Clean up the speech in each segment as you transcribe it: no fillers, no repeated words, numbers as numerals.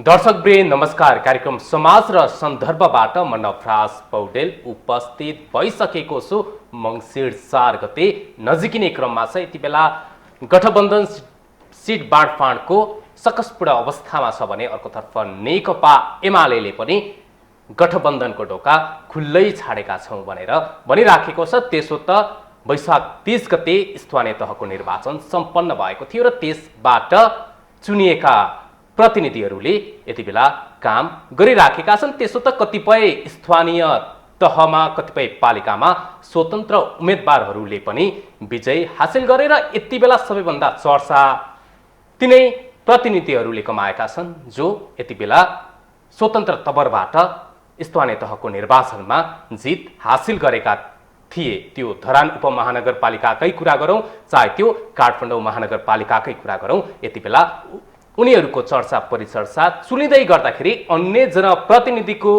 दर्शकवृन्द नमस्कार। कार्यक्रम समाज र सन्दर्भबाट म नवराज पौडेल उपस्थित भइसकेको छु। मङ्सिर 4 गते नजिकिने क्रममा छ। यति बेला गठबन्धन सिट बाँडफाँडको सकसपूर्ण अवस्थामा छ भने अर्कोतर्फ नेकपा एमाले पनि गठबन्धनको ढोका खुल्लै छाडेका छौँ भनेर भनिराखेको छ। त्यसो त वैशाख 30 गते स्थानीय तहको निर्वाचन सम्पन्न भएको थियो र त्यसबाट चुनिएका प्रतिनिधिहरूले यति बेला काम गरिराखेका छन्। त्यसो त कतिपय स्थानीय तहमा कतिपय पालिकामा स्वतन्त्र उम्मेदवारहरूले पनि विजय हासिल गरेर यति बेला सबैभन्दा चर्चा तिनै प्रतिनिधिहरूले कमाएका छन् जो यति बेला स्वतन्त्र तवरबाट स्थानीय तहको निर्वाचनमा जित हासिल गरेका थिए। त्यो धरान उपमहानगरपालिकाकै कुरा गरौँ चाहे त्यो काठमाडौँ महानगरपालिकाकै कुरा गरौँ, यति बेला उनीहरूको चर्चा परिचर्चा चुलिँदै गर्दाखेरि अन्य जनप्रतिनिधिको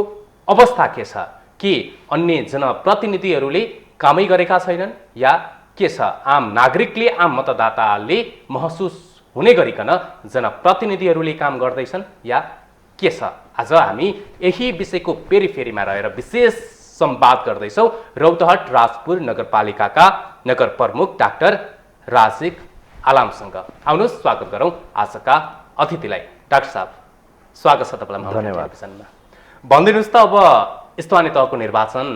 अवस्था के छ? के अन्य जनप्रतिनिधिहरूले कामै गरेका छैनन् या के छ? आम नागरिकले, आम मतदाताले महसुस हुने गरिकन जनप्रतिनिधिहरूले काम गर्दैछन् या के छ? आज हामी यही विषयको पेरिफेरीमा रहेर विशेष संवाद गर्दैछौँ रौतहट राजपुर नगरपालिकाका नगर प्रमुख डाक्टर राजिक आलामसँग। आउनुहोस् स्वागत गरौँ आजका अतिथिलाई। डाक्टर साहब स्वागत छ तपाईँलाई। धन्यवाद। भनिदिनुहोस् त, अब स्थानीय तहको निर्वाचन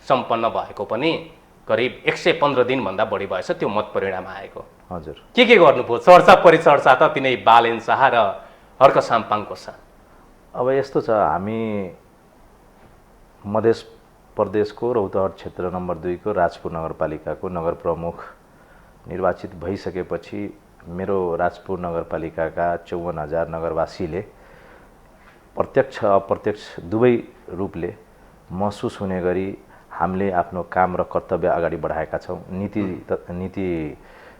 सम्पन्न भएको पनि करिब 115 दिनभन्दा बढी भएछ त्यो मत परिणाम आएको। हजुर, के गर्नुभयो? चर्चा परिचर्चा त तिनै बालेन शाह र हर्क साम्पाङको छ। अब यस्तो छ, हामी मध्य प्रदेशको रौतहट क्षेत्र नम्बर 2 को राजपुर नगरपालिकाको नगर प्रमुख निर्वाचित भइसकेपछि मेरो राजपुर नगरपालिकाका 54,000 नगरवासीले प्रत्यक्ष अप्रत्यक्ष दुवै रूपले महसुस हुने गरी हामीले आफ्नो काम र कर्तव्य अगाडि बढाएका छौँ। नीति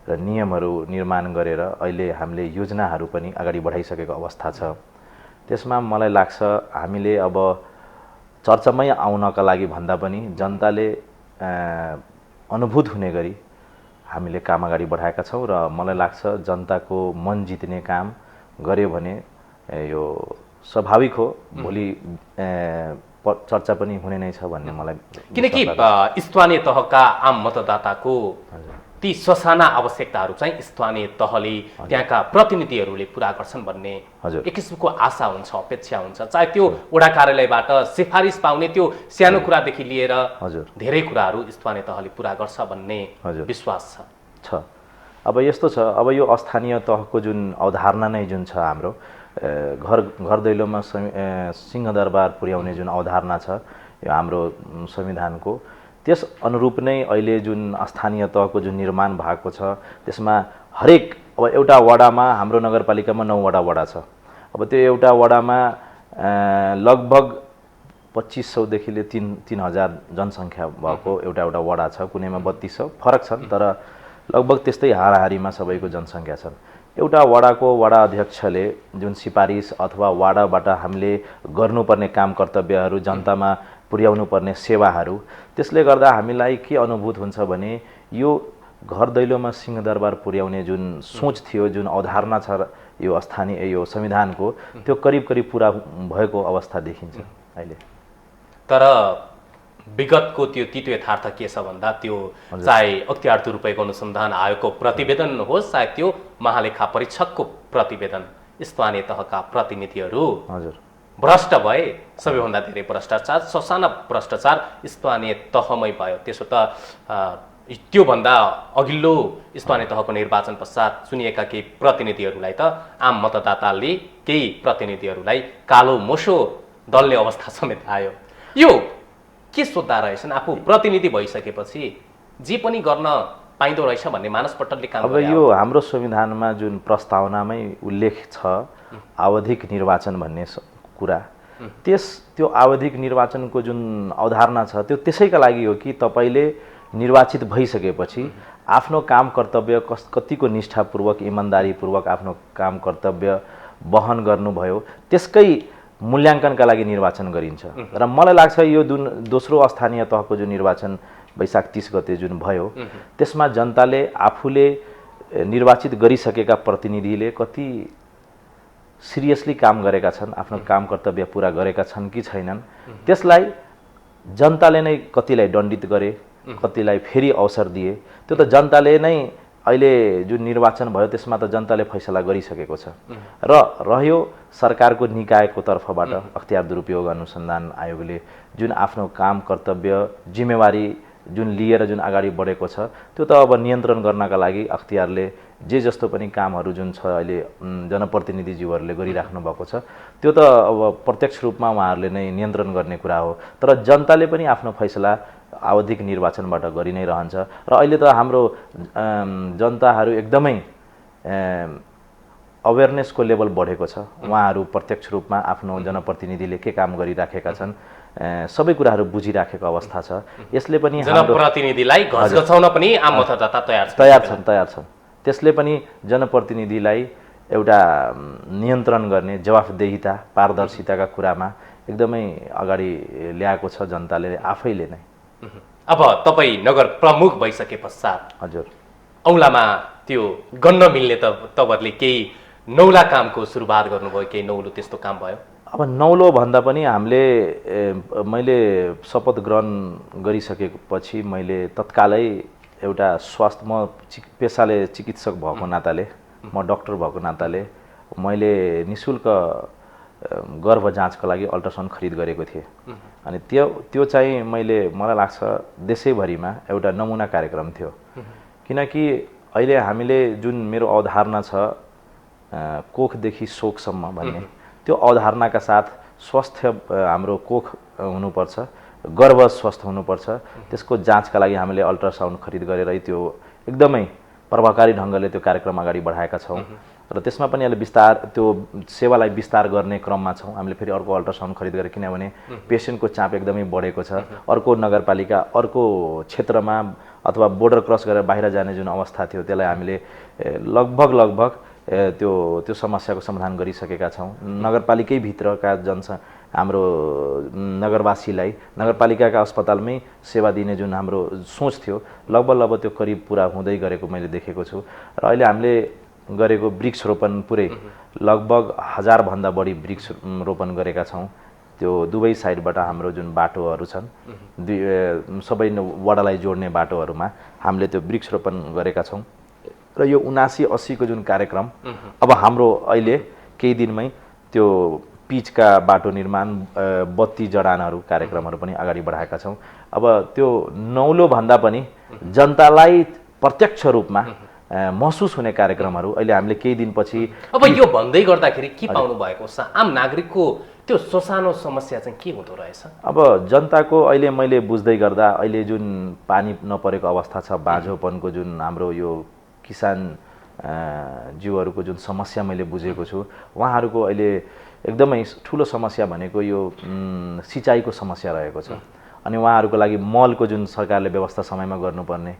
र नियमहरू निर्माण गरेर अहिले हामीले योजनाहरू पनि अगाडि बढाइसकेको अवस्था छ। त्यसमा मलाई लाग्छ हामीले अब चर्चामै आउनका लागि भन्दा पनि जनताले अनुभूत हुने गरी हामीले काम अगाडि बढाएका छौँ र मलाई लाग्छ जनताको मन जित्ने काम गर्यो भने यो स्वाभाविक हो, भोलि चर्चा पनि हुने नै छ भन्ने मलाई। किनकि स्थानीय तहका आम मतदाताको ती ससाना आवश्यकताहरू चाहिँ स्थानीय तहले त्यहाँका प्रतिनिधिहरूले पुरा गर्छन् भन्ने एक किसिमको आशा हुन्छ, अपेक्षा हुन्छ। चाहे त्यो वडा कार्यालयबाट सिफारिस पाउने त्यो सानो कुरादेखि लिएर धेरै कुराहरू स्थानीय तहले पुरा गर्छ भन्ने विश्वास छ। अब यस्तो छ, अब यो स्थानीय तहको जुन अवधारणा नै जुन छ हाम्रो घर दैलोमा सिंहदरबार पुर्याउने जुन अवधारणा छ यो हाम्रो संविधानको, त्यस अनुरूप नै अहिले जुन स्थानीय तहको जुन निर्माण भएको छ त्यसमा हरेक, अब एउटा वडामा हाम्रो नगरपालिकामा 9वटा वडा छ। अब त्यो एउटा वडामा लगभग 2500 देखि 3000 जनसङ्ख्या भएको एउटा वडा छ। कुनैमा 3200 फरक छन्, तर लगभग त्यस्तै हाराहारीमा सबैको जनसङ्ख्या छन्। एउटा वडाको वडा अध्यक्षले जुन सिफारिस अथवा वडाबाट हामीले गर्नुपर्ने काम कर्तव्यहरू, जनतामा पुर्याउनु पर्ने सेवाहरू, त्यसले गर्दा हामीलाई के अनुभूत हुन्छ भने यो घर दैलोमा सिंहदरबार पुर्याउने जुन सोच थियो, जुन अवधारणा छ यो स्थानीय यो संविधानको, त्यो करिब पुरा भएको अवस्था देखिन्छ अहिले। तर विगतको त्यो तितो यथार्थ के छ भन्दा त्यो चाहे अख्तियार दुरुपयोग अनुसन्धान आयोगको प्रतिवेदन होस् चाहे त्यो महालेखा परीक्षकको प्रतिवेदन, स्थानीय तहका प्रतिनिधिहरू भ्रष्ट भए। सबैभन्दा धेरै भ्रष्टाचार, ससाना भ्रष्टाचार स्थानीय तहमै भयो। त्यसो त त्योभन्दा अघिल्लो स्थानीय तहको निर्वाचन पश्चात चुनिएका केही प्रतिनिधिहरूलाई त आम मतदाताले केही प्रतिनिधिहरूलाई कालो मोसो दल्ने अवस्था समेत आयो। यो के सोध्दा रहेछन्? आफू प्रतिनिधि भइसकेपछि जे पनि गर्न पाइँदो रहेछ भन्ने मानसपटलले काम अब यो हाम्रो संविधानमा जुन प्रस्तावनामै उल्लेख छ आवधिक निर्वाचन भन्ने कुरा, त्यो आवधिक निर्वाचनको जुन अवधारणा छ त्यो त्यसैका लागि हो कि तपाईँले निर्वाचित भइसकेपछि आफ्नो काम कर्तव्य कतिको निष्ठापूर्वक इमान्दारीपूर्वक आफ्नो काम कर्तव्य वहन गर्नुभयो त्यसकै मूल्याङ्कनका लागि निर्वाचन गरिन्छ। र मलाई लाग्छ यो जुन दोस्रो स्थानीय तहको जुन निर्वाचन वैशाख 30 गते जुन भयो त्यसमा जनताले आफूले निर्वाचित गरिसकेका प्रतिनिधिले कति सिरियसली काम गरेका छन्, आफ्नो काम कर्तव्य पुरा गरेका छन् कि छैनन्, त्यसलाई जनताले नै कतिलाई दण्डित गरे, कतिलाई फेरि अवसर दिए। त्यो त जनताले नै अहिले जुन निर्वाचन भयो त्यसमा त जनताले फैसला गरिसकेको छ। र रह्यो सरकारको निकायको तर्फबाट अख्तियार दुरुपयोग अनुसन्धान आयोगले जुन आफ्नो काम कर्तव्य जिम्मेवारी जुन लिएर जुन अगाडि बढेको छ, त्यो त अब नियन्त्रण गर्नका लागि अख्तियारले जे जस्तो पनि कामहरू जुन छ अहिले जनप्रतिनिधिज्यूहरूले गरिराख्नु भएको छ, त्यो त अब प्रत्यक्ष रूपमा उहाँहरूले नै नियन्त्रण गर्ने कुरा हो। तर जनताले पनि आफ्नो फैसला आवधिक निर्वाचनबाट गरि नै रहन्छ। र अहिले त हाम्रो जनताहरू एकदमै अवेरनेसको लेभल बढेको छ। उहाँहरू प्रत्यक्ष रूपमा आफ्नो जनप्रतिनिधिले के काम गरिराखेका छन् सबै कुराहरू बुझिराखेको अवस्था छ। यसले पनि जनप्रतिनिधिलाई घचघचाउन पनि आम मतदाता तयार छन्। त्यसले पनि जनप्रतिनिधिलाई एउटा नियन्त्रण गर्ने जवाफदेहिता पारदर्शिताका कुरामा एकदमै अगाडि ल्याएको छ जनताले आफैले नै। अब तपाईँ नगर प्रमुख भइसके पश्चात हजुर औँलामा त्यो गन्न मिल्ने त तपाईँहरूले केही नौला कामको सुरुवात गर्नुभयो, केही नौलो त्यस्तो काम भयो? अब नौलो भन्दा पनि मैले शपथ ग्रहण गरिसकेपछि मैले तत्कालै एउटा स्वास्थ्य, म पेसाले चिकित्सक भएको नाताले, म डक्टर भएको नाताले मैले निःशुल्क गर्भ जाँचको लागि अल्ट्रासाउन्ड खरिद गरेको थिएँ। अनि त्यो चाहिँ मलाई लाग्छ देशैभरिमा एउटा नमुना कार्यक्रम थियो। किनकि अहिले हामीले जुन मेरो अवधारणा छ कोखदेखि शोकसम्म भन्ने, त्यो अवधारणाका साथ स्वास्थ्य हाम्रो कोख हुनुपर्छ, गर्भ स्वस्थ हुनुपर्छ। त्यसको जाँचका लागि हामीले अल्ट्रासाउन्ड खरिद गरेर त्यो एकदमै प्रभावकारी ढङ्गले त्यो कार्यक्रम अगाडि बढाएका छौँ। र त्यसमा पनि अहिले त्यो सेवालाई विस्तार गर्ने क्रममा छौँ। हामीले फेरि अर्को अल्ट्रासाउन्ड खरिद गरेर, किनभने पेसेन्टको चाप एकदमै बढेको छ। अर्को नगरपालिका अर्को क्षेत्रमा अथवा बोर्डर क्रस गरेर बाहिर जाने जुन अवस्था थियो त्यसलाई हामीले लगभग त्यो समस्याको समाधान गरिसकेका छौँ। नगरपालिकै भित्रका हाम्रो नगरवासीलाई नगरपालिकाका अस्पतालमै सेवा दिने जुन हाम्रो सोच थियो लगभग त्यो करिब पुरा हुँदै गरेको मैले देखेको छु। र अहिले हामीले गरेको वृक्षरोपण पुरै लगभग 1000 भन्दा बढी वृक्षरोपण गरेका छौँ। त्यो दुवै साइडबाट हाम्रो जुन बाटोहरू छन् सबै वडालाई जोड्ने बाटोहरूमा हामीले त्यो वृक्षरोपण गरेका छौँ। र यो 79-80 को जुन कार्यक्रम अब हाम्रो अहिले केही दिनमै त्यो पिचका बाटो निर्माण, बत्ती जडानहरू कार्यक्रमहरू पनि अगाडि बढाएका छौँ। अब त्यो नौलो भन्दा पनि जनतालाई प्रत्यक्ष रूपमा महसुस हुने कार्यक्रमहरू अहिले हामीले केही दिनपछि। अब यो भन्दै गर्दाखेरि के पाउनु भएको छ? आम नागरिकको त्यो ससानो समस्या चाहिँ के हुँदो रहेछ? अब जनताको अहिले मैले बुझ्दै गर्दा अहिले जुन पानी नपरेको अवस्था छ, बाँझोपनको जुन हाम्रो यो किसान जीवहरूको जुन समस्या मैले बुझेको छु, उहाँहरूको अहिले एकदमै ठुलो समस्या भनेको यो सिँचाइको समस्या रहेको छ। अनि उहाँहरूको लागि मलको जुन सरकारले व्यवस्था समयमा गर्नुपर्ने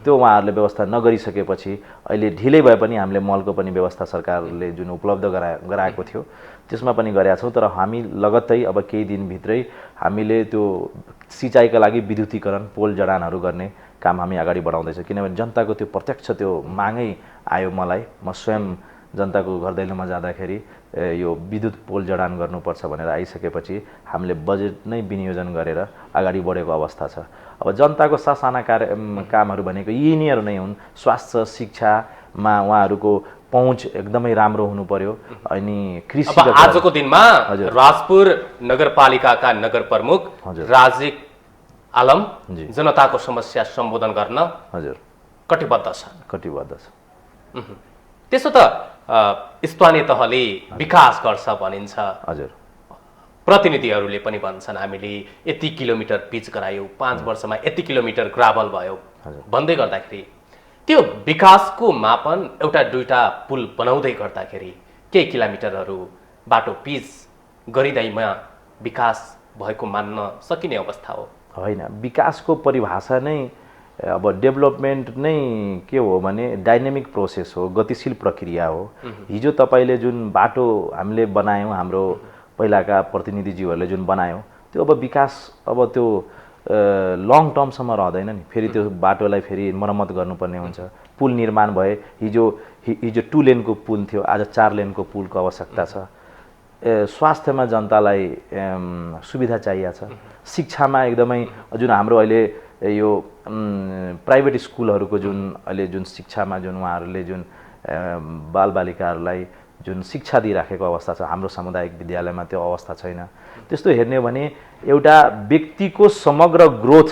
त्यो उहाँहरूले व्यवस्था नगरिसकेपछि अहिले ढिलै भए पनि हामीले मलको पनि व्यवस्था सरकारले जुन उपलब्ध गराएको थियो त्यसमा पनि गरेका छौँ। तर हामी लगत्तै अब केही दिनभित्रै हामीले त्यो सिँचाइका लागि विद्युतीकरण, पोल जडानहरू गर्ने काम हामी अगाडि बढाउँदैछौँ। किनभने जनताको त्यो प्रत्यक्ष त्यो मागै आयो। म स्वयं जनताको घर दैलोमा जाँदाखेरि यो विद्युत पोल जडान गर्नुपर्छ भनेर आइसकेपछि हामीले बजेट नै विनियोजन गरेर अगाडि बढेको अवस्था छ। अब जनताको सासाना कामहरू भनेको यिनीहरू नै हुन्। स्वास्थ्य, शिक्षामा उहाँहरूको पहुँच एकदमै राम्रो हुनु पर्यो। अनि कृषि आजको दिनमा राजपुर नगरपालिकाका नगर प्रमुख राजिक आलम जनताको समस्या सम्बोधन गर्न कटिबद्ध छ। त्यसो त स्थानीय तहले विकास गर्छ भनिन्छ। हजुर, प्रतिनिधिहरूले पनि भन्छन् हामीले यति किलोमिटर पिच गरायौँ, 5 वर्षमा यति किलोमिटर ग्राभल भयो भन्दै गर्दाखेरि त्यो विकासको मापन एउटा दुईटा पुल बनाउँदै गर्दाखेरि केही किलोमिटरहरू बाटो पिच गरिँदैमा विकास भएको मान्न सकिने अवस्था हो? होइन, विकासको परिभाषा नै अब डेभलपमेन्ट नै के हो भने डाइनामिक प्रोसेस हो, गतिशील प्रक्रिया हो। हिजो तपाईँले जुन बाटो हामीले बनायौँ, हाम्रो पहिलाका प्रतिनिधिज्यूहरूले जुन बनायौँ, त्यो अब विकास अब त्यो लङ टर्मसम्म रहँदैन नि। फेरि त्यो बाटोलाई फेरि मर्मत गर्नुपर्ने हुन्छ। पुल निर्माण भए हिजो 2 लेनको पुल थियो, आज 4 लेनको पुलको आवश्यकता छ। स्वास्थ्यमा जनतालाई सुविधा चाहिएको छ, शिक्षामा एकदमै जुन हाम्रो अहिले यो प्राइभेट स्कुलहरूको जुन शिक्षामा जुन उहाँहरूले जुन बालबालिकाहरूलाई जुन शिक्षा दिइराखेको अवस्था छ, हाम्रो सामुदायिक विद्यालयमा त्यो अवस्था छैन। त्यस्तो हेर्ने हो भने एउटा व्यक्तिको समग्र ग्रोथ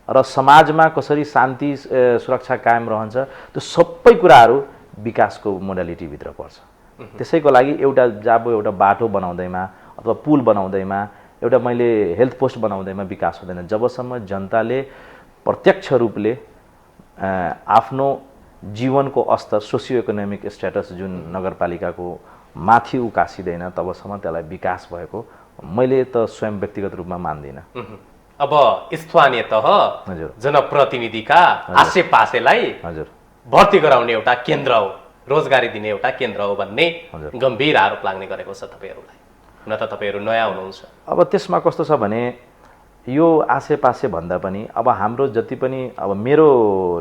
र समाजमा कसरी शान्ति सुरक्षा कायम रहन्छ, त्यो सबै कुराहरू विकासको मोडालिटीभित्र पर्छ। त्यसैको लागि एउटा बाटो बनाउँदैमा अथवा पुल बनाउँदैमा, एउटा मैले हेल्थ पोस्ट बनाउँदैमा विकास हुँदैन जबसम्म जनताले प्रत्यक्ष रूपले आफ्नो जीवनको स्तर, सोसियो इकोनोमिक स्ट्याटस जुन नगरपालिकाको माथि उकासिँदैन, तबसम्म त्यसलाई विकास भएको मैले त स्वयं व्यक्तिगत रूपमा मान्दिनँ। अब स्थानीय तह जनप्रतिनिधिका आसेपासेलाई भर्ती गराउने एउटा केन्द्र हो, रोजगारी दिने एउटा केन्द्र हो भन्ने गम्भीर आरोप लाग्ने गरेको छ तपाईँहरूलाई। हुन त तपाईँहरू नयाँ हुनुहुन्छ। अब त्यसमा कस्तो छ भने यो आसेपासे भन्दा पनि अब हाम्रो जति पनि अब मेरो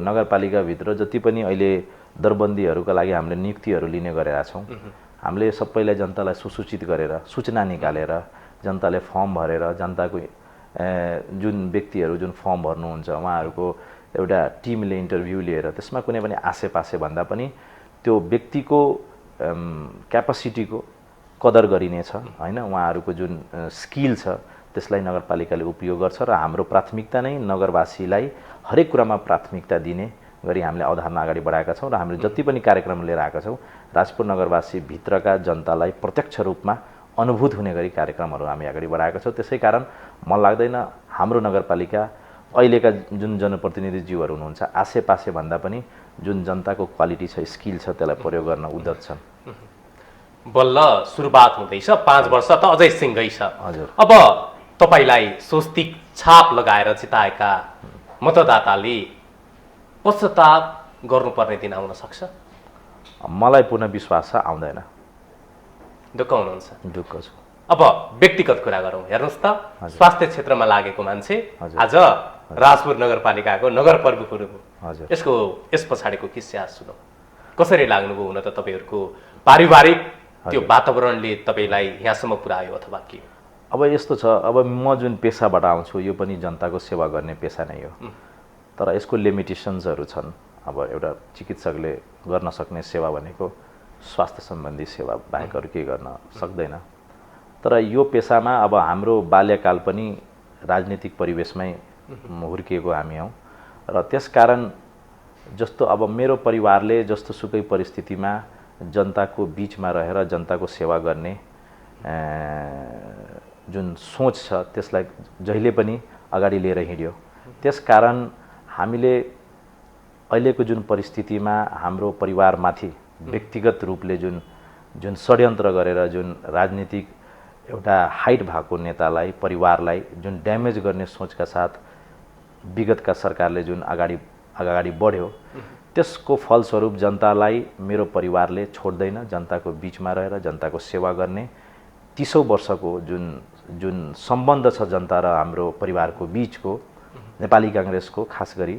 नगरपालिकाभित्र जति पनि अहिले दरबन्दीहरूका लागि हामीले नियुक्तिहरू लिने गरेका छौँ, हामीले सबैलाई जनतालाई सुसूचित गरेर सूचना निकालेर जनताले फर्म भरेर जनताको जुन व्यक्तिहरू जुन फर्म भर्नुहुन्छ उहाँहरूको एउटा टिमले इन्टरभ्यू लिएर त्यसमा कुनै पनि आसेपासे भन्दा पनि त्यो व्यक्तिको क्यापासिटीको कदर गरिनेछ हैन, उहाँहरूको जुन स्किल छ त्यसलाई नगरपालिकाले उपयोग गर्छ र हाम्रो प्राथमिकता नै नगरवासीलाई हरेक कुरामा प्राथमिकता दिने गरी हामीले अवधारणा अगाडि बढाएका छौँ र हामीले जति पनि कार्यक्रम लिएर आएका छौँ राजपुर नगरवासी भित्रका जनतालाई प्रत्यक्ष रूपमा अनुभूत हुने गरी कार्यक्रमहरू हामी अगाडि बढाएका छौँ। त्यसै कारण मलाई लाग्दैन हाम्रो नगरपालिका अहिलेका जुन जनप्रतिनिधिज्यूहरू हुनुहुन्छ आसेपासे भन्दा पनि जुन जनताको क्वालिटी छ, स्किल छ, त्यसलाई प्रयोग गर्न उद्यत छन्। बल्ल सुरुवात हुँदैछ, 5 वर्ष त अझै सिँगै छ। हजुर, अब तपाईलाई स्वस्तिक छाप लगाएर जिताएका मतदाताले पश्चाताप गर्नुपर्ने दिन आउन सक्छ? मलाई पुनः विश्वास छ आउँदैन। दुःख हुनुहुन्छ? दुःख छ। अब व्यक्तिगत कुरा गरौँ। हेर्नुहोस् त, स्वास्थ्य क्षेत्रमा लागेको मान्छे आज राजपुर नगरपालिकाको नगर प्रमुख हुनुभयो। यस पछाडिको किस्सा सुनौ। कसरी लाग्नुभयो? हुन त तपाईँहरूको पारिवारिक त्यो वातावरणले तपाईँलाई यहाँसम्म पुर्यायो अथवा के? अब यस्तो छ, अब म जुन पेसाबाट आउँछु यो पनि जनताको सेवा गर्ने पेसा नै हो, तर यसको लिमिटेसन्सहरू छन्। अब एउटा चिकित्सकले गर्न सक्ने सेवा भनेको स्वास्थ्य सम्बन्धी सेवा बाहेक अरू केही गर्न सक्दैन। तर यो पेसामा अब हाम्रो बाल्यकाल पनि राजनीतिक परिवेशमै हुर्किएको हामी हौँ र त्यसकारण जस्तो अब मेरो परिवारले जस्तो सुकै परिस्थितिमा जनताको बिचमा रहेर जनताको सेवा गर्ने जुन सोच छ त्यसलाई जहिले पनि अगाडि लिएर हिँड्यो। त्यसकारण हामीले अहिलेको जुन परिस्थितिमा हाम्रो परिवारमाथि व्यक्तिगत रूपले जुन षड्यन्त्र गरेर जुन राजनीतिक एउटा हाइट भएको नेतालाई, परिवारलाई जुन ड्यामेज गर्ने सोचका साथ विगतका सरकारले जुन अगाडि बढ्यो त्यसको फलस्वरूप जनतालाई मेरो परिवारले छोड्दैन। जनताको बिचमा रहेर जनताको सेवा गर्ने 30औं वर्षको जुन सम्बन्ध छ जनता र हाम्रो परिवारको बिचको, नेपाली कांग्रेसको खास गरी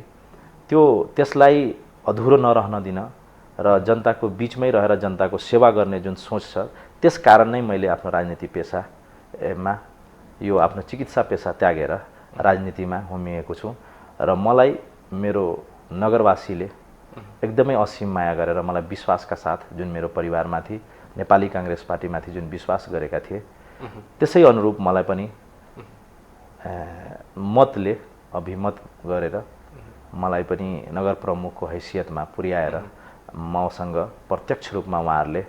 त्यसलाई अधुरो नरहन दिन र जनताको बिचमै रहेर जनताको सेवा गर्ने जुन सोच छ त्यसकारण नै मैले आफ्नो राजनीति पेसामा यो आफ्नो चिकित्सा पेसा त्यागेर राजनीतिमा होमिएको छु र मलाई मेरो नगरवासीले एकदमै असीम माया गरेर मलाई विश्वासका साथ जुन मेरो परिवारमाथि नेपाली कांग्रेस पार्टीमाथि जुन विश्वास गरेका थिए त्यसै अनुरूप मलाई पनि मतले अभिमत गरेर मलाई पनि नगर प्रमुखको हैसियतमा पुर्याएर मसँग प्रत्यक्ष रूपमा उहाँहरूले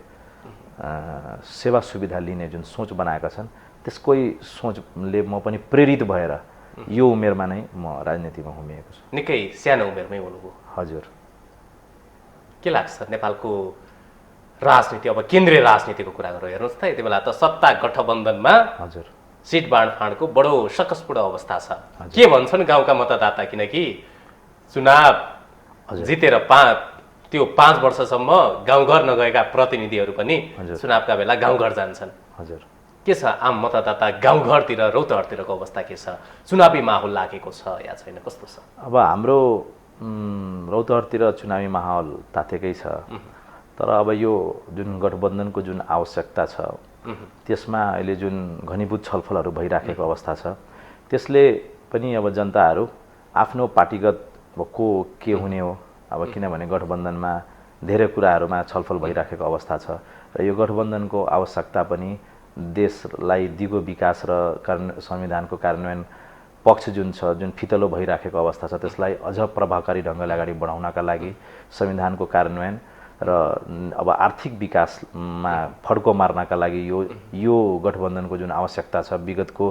सेवा सुविधा लिने जुन सोच बनाएका छन् त्यसकै सोचले म पनि प्रेरित भएर यो उमेरमा नै म राजनीतिमा होमिएको छु। निकै सानो उमेरमै हुनुभयो। हजुर। के लाग्छ नेपालको राजनीति, अब केन्द्रीय राजनीतिको कुरा गरौँ। हेर्नुहोस् त, यति बेला त सत्ता गठबन्धनमा हजुर सिट बाँडफाँडको बडो सकसपूर्ण अवस्था छ। के भन्छन् गाउँका मतदाता? किनकि चुनाव जितेर त्यो 5 वर्षसम्म गाउँघर नगएका प्रतिनिधिहरू पनि चुनावका बेला गाउँघर जान्छन्। हजुर। के छ आम मतदाता गाउँघरतिर, रौतहटतिरको अवस्था के छ? चुनावी माहौल लागेको छ या छैन? कस्तो छ? अब हाम्रो रौतहटतिर चुनावी माहौल तातेकै छ, तर अब यो जुन गठबन्धनको जुन आवश्यकता छ त्यसमा अहिले जुन घनीभूत छलफलहरू भइराखेको अवस्था छ त्यसले पनि अब जनताहरू आफ्नो पार्टीगत को के हुने हो अब किनभने गठबन्धनमा धेरै कुराहरूमा छलफल भइराखेको अवस्था छ र यो गठबन्धनको आवश्यकता पनि देशलाई दिगो विकास र संविधानको कार्यान्वयन पक्ष जुन छ जुन फितलो भइराखेको अवस्था छ त्यसलाई अझ प्रभावकारी ढङ्गले अगाडि बढाउनका लागि संविधानको कार्यान्वयन र अब आर्थिक विकासमा फड्को मार्नका लागि यो गठबन्धनको जुन आवश्यकता छ विगतको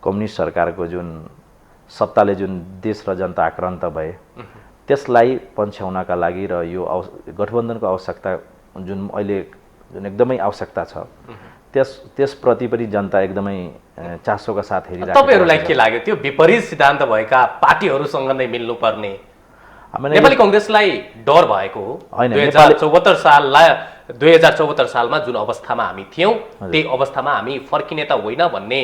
कम्युनिस्ट सरकारको जुन सत्ताले जुन देश र जनता आक्रान्त भए त्यसलाई पन्छ्याउनका लागि र यो गठबन्धनको आवश्यकता जुन अहिले जुन एकदमै आवश्यकता छ त्यसप्रति पनि जनता एकदमै चासोका साथ हेरिरहेको छ। तपाईहरुलाई के लाग्यो त्यो विपरीत सिद्धान्त भएका पार्टीहरूसँग नै मिल्नुपर्ने नेपाली कांग्रेसलाई डर भएको हो? 2074 सालमा जुन अवस्थामा हामी थियौं त्यही अवस्थामा हामी फर्किने त होइन भन्ने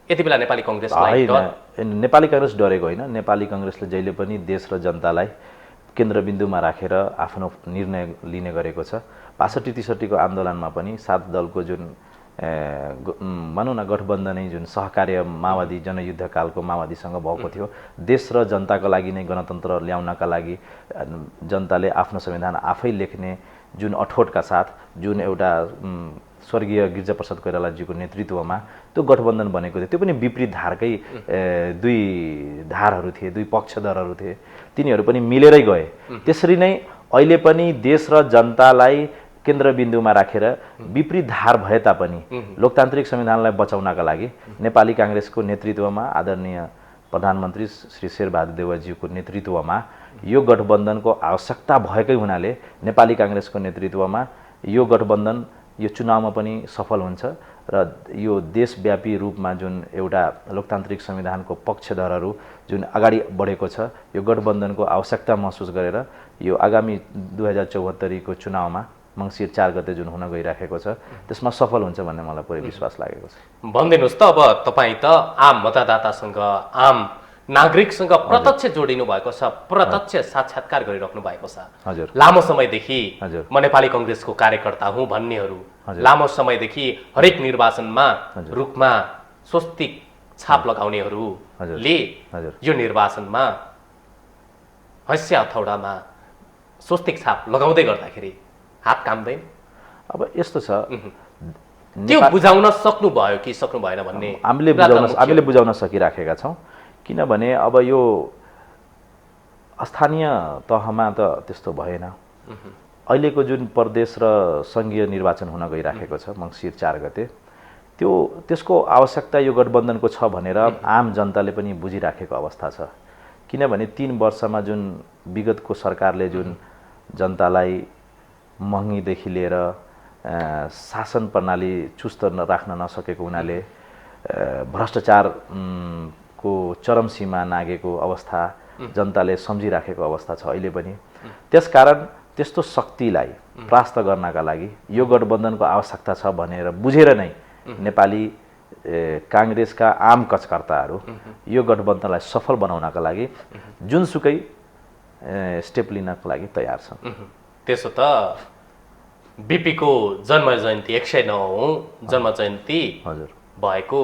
यति बेला नेपाली कांग्रेसलाई डर? नेपाली कांग्रेस डरेको होइन। नेपाली कांग्रेसले जहिले पनि देश र जनतालाई केन्द्रबिन्दुमा राखेर आफ्नो निर्णय लिने गरेको छ। ६२-६३ को आन्दोलनमा पनि 7 दलको जुन भनौँ न गठबन्धनै जुन सहकार्य माओवादी जनयुद्धकालको माओवादीसँग भएको थियो देश र जनताको लागि नै गणतन्त्र ल्याउनका लागि जनताले आफ्नो संविधान आफै लेख्ने जुन अठोटका साथ जुन एउटा स्वर्गीय गिरिजाप्रसाद कोइरालाजीको नेतृत्वमा त्यो गठबन्धन बनेको थियो। त्यो पनि विपरीत धारकै दुई धारहरू थिए, दुई पक्षधरहरू थिए, तिनीहरू पनि मिलेरै गए। त्यसरी नै अहिले पनि देश र जनतालाई केन्द्रबिन्दुमा राखेर विपरीत धार भए तापनि लोकतान्त्रिक संविधानलाई बचाउनका लागि नेपाली कांग्रेसको नेतृत्वमा आदरणीय प्रधानमन्त्री श्री शेरबहादुर देउवाजीको नेतृत्वमा यो गठबन्धनको आवश्यकता भएकै हुनाले नेपाली कांग्रेसको नेतृत्वमा यो गठबन्धन यो चुनावमा पनि सफल हुन्छ र यो देशव्यापी रूपमा जुन एउटा लोकतान्त्रिक संविधानको पक्षधरहरू जुन अगाडि बढेको छ यो गठबन्धनको आवश्यकता महसुस गरेर यो आगामी 2074 को चुनावमा मंसिर 4 गते जुन हुन गइराखेको छ त्यसमा सफल हुन्छ भन्ने मलाई पुरै विश्वास लागेको छ। भन्दिनुस् त अब तपाई त आम मतदातासँग आम नागरिकसँग प्रत्यक्ष जोडिनु भएको छ, प्रत्यक्ष साक्षात्कार गरिराख्नु भएको छ। हजुर। लामो समयदेखि हजुर। म नेपाली कांग्रेसको कार्यकर्ता हुँ भन्नेहरू लामो समयदेखि हरेक निर्वाचनमा रुखमा स्वस्तिक छाप लगाउनेहरूले यो निर्वाचनमा हैसिया हथौडामा स्वस्तिक छाप लगाउँदै गर्दाखेरि हात काम्दैन? अब यस्तो छ त्यो बुझाउन सक्नु भयो कि सक्नु भएन भन्ने हामीले बुझाउन सकिराखेका छौं। किनभने अब यो स्थानीय तहमा त त्यस्तो भएन। अहिलेको जुन प्रदेश र संघीय निर्वाचन हुन गइराखेको छ मंसिर 4 गते त्यसको आवश्यकता यो गठबन्धनको छ भनेर आम जनताले पनि बुझिराखेको अवस्था छ। किनभने 3 वर्षमा जुन विगतको सरकारले जुन जनतालाई महँगीदेखि लिएर शासन प्रणाली चुस्त राख्न नसकेको हुनाले भ्रष्टाचार को चरम सीमा नागेको अवस्था जनताले सम्झिराखेको अवस्था छ अहिले पनि। त्यसकारण त्यस्तो शक्तिलाई परास्त गर्नका लागि यो गठबन्धनको आवश्यकता छ भनेर बुझेर नै नेपाली कांग्रेसका आम कार्यकर्ताहरू यो गठबन्धनलाई सफल बनाउनका लागि जुनसुकै स्टेप लिनका लागि तयार छन्। त्यसो त बीपी को जन्म जयन्ती 109औं जन्म जयन्ती हजुर भएको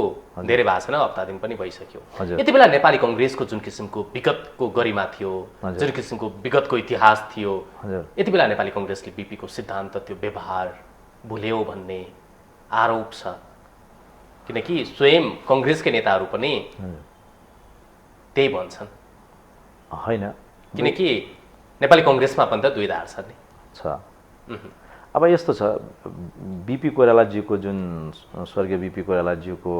धेरै भएको छैन, हप्ता दिन पनि भइसक्यो। यति बेला नेपाली कांग्रेसको जुन किसिमको विगतको गरिमा थियो, जुन किसिमको विगतको इतिहास थियो, यति बेला नेपाली कांग्रेसले बीपी को सिद्धान्त त्यो व्यवहार भुल्यो भन्ने आरोप छ। किनकि स्वयं कांग्रेसकै नेताहरू पनि त्यही भन्छन् हैन। किनकि नेपाली कांग्रेसमा पनि त दुई धार छ नि छ। अब यस्तो छ बीपी कोइरालाजीको जुन स्वर्गीय बीपी कोइरालाजीको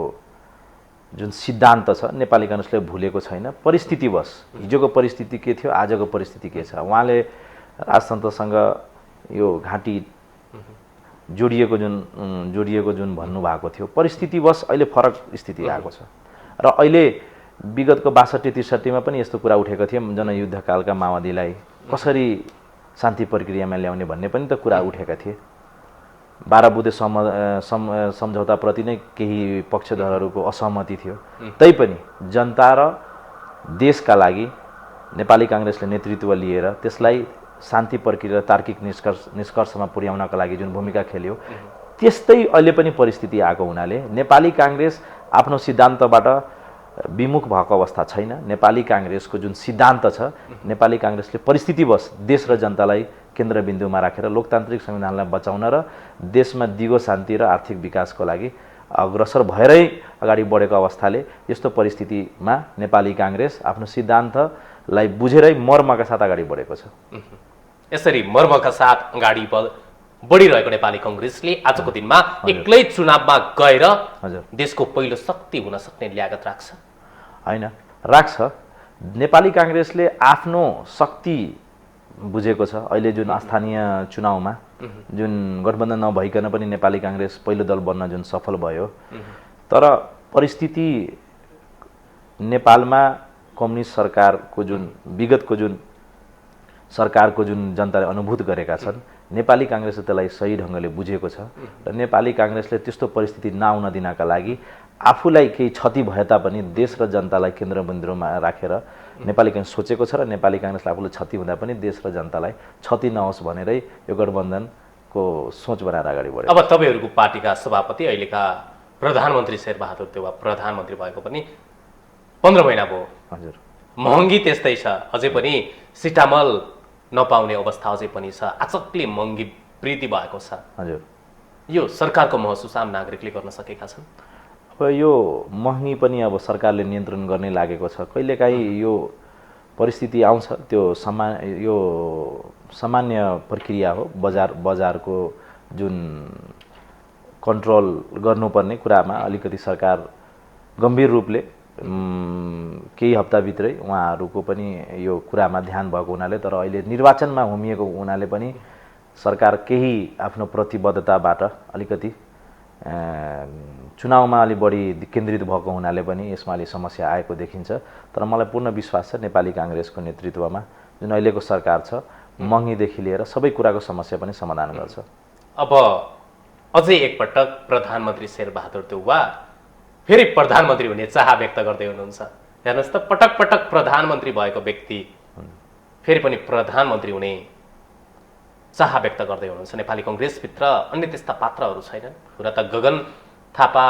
जुन सिद्धान्त छ नेपाली कांग्रेसले भुलेको छैन। परिस्थितिवश हिजोको परिस्थिति के थियो, आजको परिस्थिति के छ, उहाँले राजतन्त्रसँग यो घाँटी जोडिएको जुन भन्नुभएको थियो परिस्थितिवश अहिले फरक स्थिति आएको छ। र अहिले विगतको 62-63 मा पनि यस्तो कुरा उठेको थियो जनयुद्धकालका माओवादीलाई कसरी शान्ति प्रक्रियामा ल्याउने भन्ने पनि त कुरा उठेका थिए। 12 बुँदे सम्झौताप्रति नै केही पक्षधरहरूको असहमति थियो। तैपनि जनता र देशका लागि नेपाली कांग्रेसले नेतृत्व लिएर त्यसलाई शान्ति प्रक्रिया तार्किक निष्कर्षमा पुर्याउनका लागि जुन भूमिका खेल्यो त्यस्तै अहिले पनि परिस्थिति आएको हुनाले नेपाली काङ्ग्रेस आफ्नो सिद्धान्तबाट विमुख भएको अवस्था छैन। नेपाली काङ्ग्रेसको जुन सिद्धान्त छ, नेपाली काङ्ग्रेसले परिस्थितिवश देश र जनतालाई केन्द्रबिन्दुमा राखेर लोकतान्त्रिक संविधानलाई बचाउन र देशमा दिगो शान्ति र आर्थिक विकासको लागि अग्रसर भएरै अगाडि बढेको अवस्थाले यस्तो परिस्थितिमा नेपाली काङ्ग्रेस आफ्नो सिद्धान्तलाई बुझेरै मर्मका साथ अगाडि बढेको छ। यसरी मर्मका साथ अगाडि बढिरहेको नेपाली काङ्ग्रेसले आजको दिनमा एक्लै चुनावमा गएर देशको पहिलो शक्ति हुन सक्ने ल्यागत राख्छ? होइन, राख्छ। नेपाली काङ्ग्रेसले आफ्नो शक्ति बुझेको छ। अहिले जुन स्थानीय चुनावमा जुन गठबन्धन नभइकन पनि नेपाली काङ्ग्रेस पहिलो दल बन्न जुन सफल भयो, तर परिस्थिति नेपालमा कम्युनिस्ट सरकारको जुन विगतको जुन सरकारको जुन जनताले अनुभूत गरेका छन्, नेपाली काङ्ग्रेसले त्यसलाई सही ढङ्गले बुझेको छ र नेपाली काङ्ग्रेसले त्यस्तो परिस्थिति नआउन दिनका लागि आफूलाई केही क्षति भए तापनि देश र जनतालाई केन्द्रबिन्दुमा राखेर नेपाली काङ्ग्रेस सोचेको छ र नेपाली काङ्ग्रेसलाई आफूलाई क्षति हुँदा पनि देश र जनतालाई क्षति नहोस् भनेरै यो गठबन्धनको सोच बनाएर अगाडि बढ्यो। अब तपाईँहरूको पार्टीका सभापति अहिलेका प्रधानमन्त्री शेरबहादुर देउवा प्रधानमन्त्री भएको पनि 15 महिना भयो। हजुर, महँगी त्यस्तै छ, अझै पनि सिटामल नपाउने अवस्था अझै पनि छ, अचक्लै महँगी वृद्धि भएको छ। हजुर, यो सरकारको महसुस आम नागरिकले गर्न सकेका छन्? अब यो महँगी पनि अब सरकारले नियन्त्रण गर्ने लागेको छ। कहिलेकाहीँ यो परिस्थिति आउँछ, त्यो सामान्य प्रक्रिया हो। बजारको जुन कन्ट्रोल गर्नुपर्ने कुरामा अलिकति सरकार गम्भीर रूपले केही हप्ताभित्रै उहाँहरूको पनि यो कुरामा ध्यान भएको हुनाले, तर अहिले निर्वाचनमा होमिएको हुनाले पनि सरकार केही आफ्नो प्रतिबद्धताबाट अलिकति चुनावमा अलि बढी केन्द्रित भएको हुनाले पनि यसमा अलि समस्या आएको देखिन्छ। तर मलाई पूर्ण विश्वास छ नेपाली काङ्ग्रेसको नेतृत्वमा जुन अहिलेको सरकार छ, महँगीदेखि लिएर सबै कुराको समस्या पनि समाधान गर्छ। अब अझै एकपटक प्रधानमन्त्री शेरबहादुर देउवा फेरि प्रधानमन्त्री हुने चाह व्यक्त गर्दै हुनुहुन्छ। हेर्नुहोस् त, पटक पटक प्रधानमन्त्री भएको व्यक्ति फेरि पनि प्रधानमन्त्री हुने चाह व्यक्त गर्दै हुनुहुन्छ। नेपाली काङ्ग्रेसभित्र अन्य त्यस्ता पात्रहरू छैनन्? कुरा त गगन थापा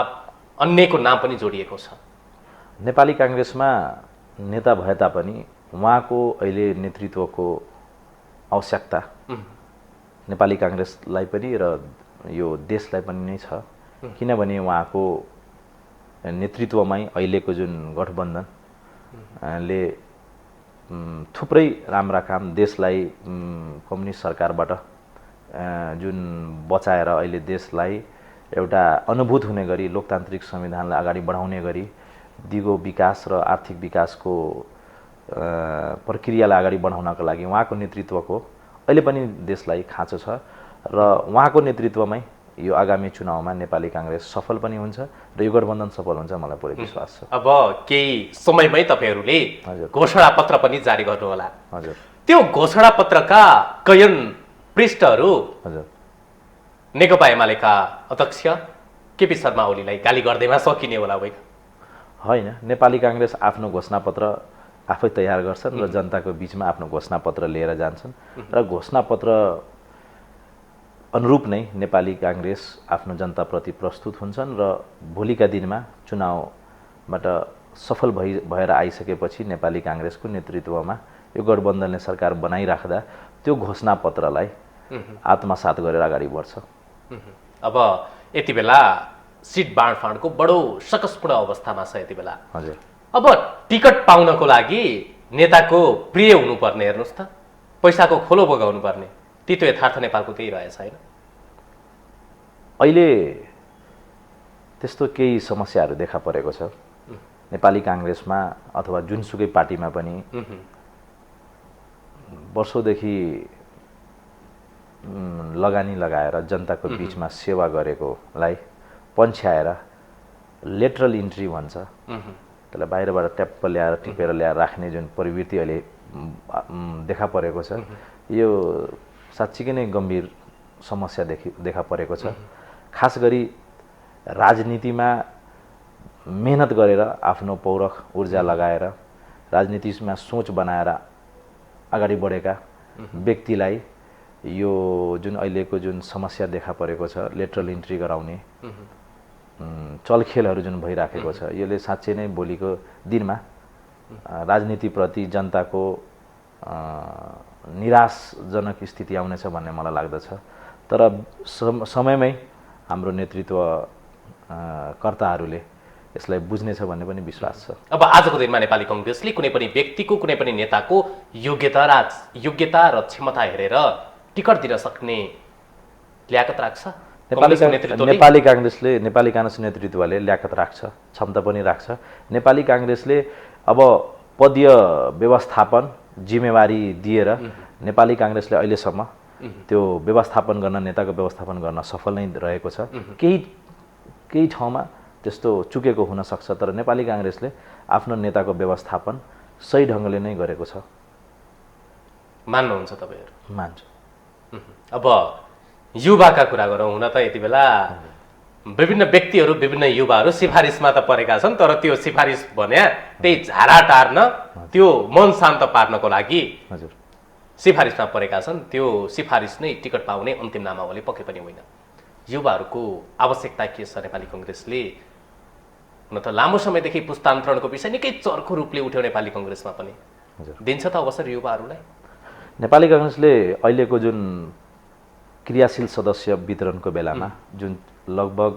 अन्यको नाम पनि जोडिएको छ। नेपाली काङ्ग्रेसमा नेता भए तापनि उहाँको अहिले नेतृत्वको आवश्यकता नेपाली काङ्ग्रेसलाई पनि र यो देशलाई पनि नै छ। किनभने उहाँको नेतृत्वमै अहिलेको जुन गठबन्धनले थुप्रै राम्रा काम देशलाई कम्युनिस्ट सरकारबाट जुन बचाएर अहिले देशलाई एउटा अनुभूत हुने गरी लोकतान्त्रिक संविधानलाई अगाडि बढाउने गरी दिगो विकास र आर्थिक विकासको प्रक्रियालाई अगाडि बढाउनका लागि उहाँको नेतृत्वको अहिले पनि देशलाई खाँचो छ र उहाँको नेतृत्वमै यो आगामी चुनावमा नेपाली काङ्ग्रेस सफल पनि हुन्छ र यो गठबन्धन सफल हुन्छ, मलाई पुरै विश्वास छ। अब केही समयमै तपाईँहरूले घोषणापत्र पनि जारी गर्नुहोला। हजुर, त्यो घोषणापत्रका कैयन पृष्ठहरू हजुर नेकपा एमालेका अध्यक्ष केपी शर्मा ओलीलाई गाली गर्दैमा सकिने होला होइन? होइन, नेपाली काङ्ग्रेस आफ्नो घोषणापत्र आफै तयार गर्छन् र जनताको बिचमा आफ्नो घोषणापत्र लिएर जान्छन् र घोषणापत्र अनुरूप नै नेपाली काङ्ग्रेस आफ्नो जनताप्रति प्रस्तुत हुन्छन् र भोलिका दिनमा चुनावबाट सफल भएर आइसकेपछि नेपाली काङ्ग्रेसको नेतृत्वमा यो गठबन्धनले सरकार बनाइराख्दा त्यो घोषणापत्रलाई आत्मसात गरेर अगाडि बढ्छ। अब यति बेला सिट बाँडफाँडको बडो सकसपूर्ण अवस्थामा छ यति बेला। हजुर, अब टिकट पाउनको लागि नेताको प्रिय हुनुपर्ने, हेर्नुहोस् त, पैसाको खोलो बगाउनु पर्ने, त्यो यथार्थ नेपालको केही रहेछ होइन? अहिले त्यस्तो केही समस्याहरू देखा परेको छ नेपाली काङ्ग्रेसमा अथवा जुनसुकै पार्टीमा पनि। वर्षौँदेखि लगानी लगाएर जनताको बिचमा सेवा गरेकोलाई पन्छ्याएर लेटरल इन्ट्री भन्छ, त्यसलाई बाहिरबाट ट्याप्प ल्याएर टिपेर ल्याएर राख्ने जुन प्रवृत्ति अहिले देखा परेको छ, यो साँच्चीकै नै गम्भीर समस्या देखा परेको छ। खास गरी राजनीतिमा मेहनत गरेर आफ्नो पौरख ऊर्जा लगाएर राजनीतिमा सोच बनाएर अगाडि बढेका व्यक्तिलाई यो जुन अहिलेको जुन समस्या देखा परेको छ लेटरल इन्ट्री गराउने चलखेलहरू जुन भइराखेको छ यसले साँच्चै नै भोलिको दिनमा राजनीतिप्रति जनताको निराशजनक स्थिति आउनेछ भन्ने मलाई लाग्दछ। तर समयमै हाम्रो नेतृत्व कर्ताहरूले यसलाई बुझ्नेछ भन्ने पनि विश्वास छ। अब आजको दिनमा नेपाली कङ्ग्रेसले कुनै पनि व्यक्तिको कुनै पनि नेताको योग्यता र क्षमता हेरेर टिकट दिन सक्ने ल्याकत राख्छ? नेपाली काङ्ग्रेस नेतृत्वले ल्याकत राख्छ, क्षमता पनि राख्छ। नेपाली काङ्ग्रेसले अब पदीय व्यवस्थापन जिम्मेवारी दिएर नेपाली काङ्ग्रेसले अहिलेसम्म त्यो व्यवस्थापन गर्न नेताको व्यवस्थापन गर्न सफल नै रहेको छ। केही ठाउँमा त्यस्तो चुकेको हुन सक्छ, तर नेपाली काङ्ग्रेसले आफ्नो नेताको व्यवस्थापन सही ढङ्गले नै गरेको छ। मान्नुहुन्छ तपाईँहरू? मान्छु। अब युवाका कुरा गरौँ, हुन त यति बेला विभिन्न व्यक्तिहरू विभिन्न युवाहरू सिफारिसमा त परेका छन्, तर त्यो सिफारिस भन्या त्यही झारा टार्न त्यो मन शान्त पार्नको लागि हजुर सिफारिसमा परेका छन्। त्यो सिफारिस नै टिकट पाउने अन्तिम नामावली पक्कै पनि होइन। युवाहरूको आवश्यकता के छ? नेपाली कङ्ग्रेसले हुन त लामो समयदेखि पुस्तान्तरणको विषय निकै चर्को रूपले उठ्यो नेपाली कङ्ग्रेसमा पनि, दिन्छ त अवसर युवाहरूलाई? नेपाली काङ्ग्रेसले अहिलेको जुन क्रियाशील सदस्य वितरणको बेलामा जुन लगभग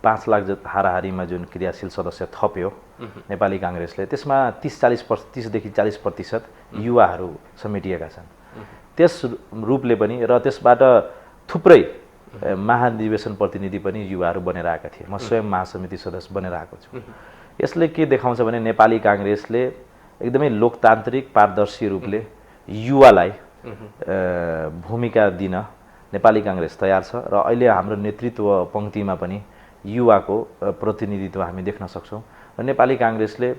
5 लाख हाराहारीमा जुन क्रियाशील सदस्य थप्यो नेपाली काङ्ग्रेसले, त्यसमा 30 देखि 40% युवाहरू समेटिएका छन्। त्यस रूपले पनि र त्यसबाट थुप्रै महाधिवेशन प्रतिनिधि पनि युवाहरू बनेर आएका थिए। म स्वयं महासमिति सदस्य बनेर आएको छु। यसले के देखाउँछ भने नेपाली काङ्ग्रेसले एकदमै लोकतान्त्रिक पारदर्शी रूपले युवालाई भूमिका दिन नेपाली काङ्ग्रेस तयार छ र अहिले हाम्रो नेतृत्व पङ्क्तिमा पनि युवाको प्रतिनिधित्व हामी देख्न सक्छौँ। र नेपाली काङ्ग्रेसले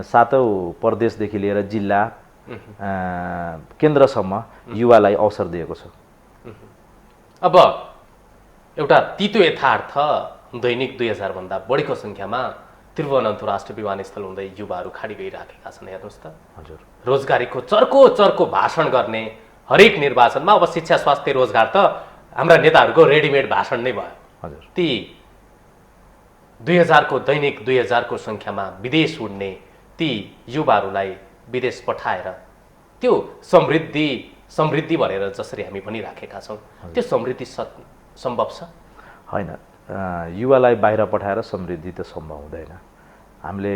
7औं प्रदेशदेखि लिएर जिल्ला केन्द्रसम्म युवालाई अवसर दिएको छ। अब एउटा तितो यथार्थ, दैनिक 2000 भन्दा बढीको सङ्ख्यामा त्रिभुवनन्तपुर राष्ट्रिय विमानस्थल हुँदै युवाहरू खाडी गइराखेका छन्। हेर्नुहोस् त, हजुर, रोजगारीको चर्को भाषण गर्ने हरेक निर्वाचनमा। अब शिक्षा स्वास्थ्य रोजगार त हाम्रा नेताहरूको रेडिमेड भाषण नै भयो। हजुर, ती 2000 को दैनिक 2000 को सङ्ख्यामा विदेश उड्ने ती युवाहरूलाई विदेश पठाएर त्यो समृद्धि भनेर जसरी हामी भनिराखेका छौँ, त्यो समृद्धि सम्भव छ? होइन, युवालाई बाहिर पठाएर समृद्धि त सम्भव हुँदैन। हामीले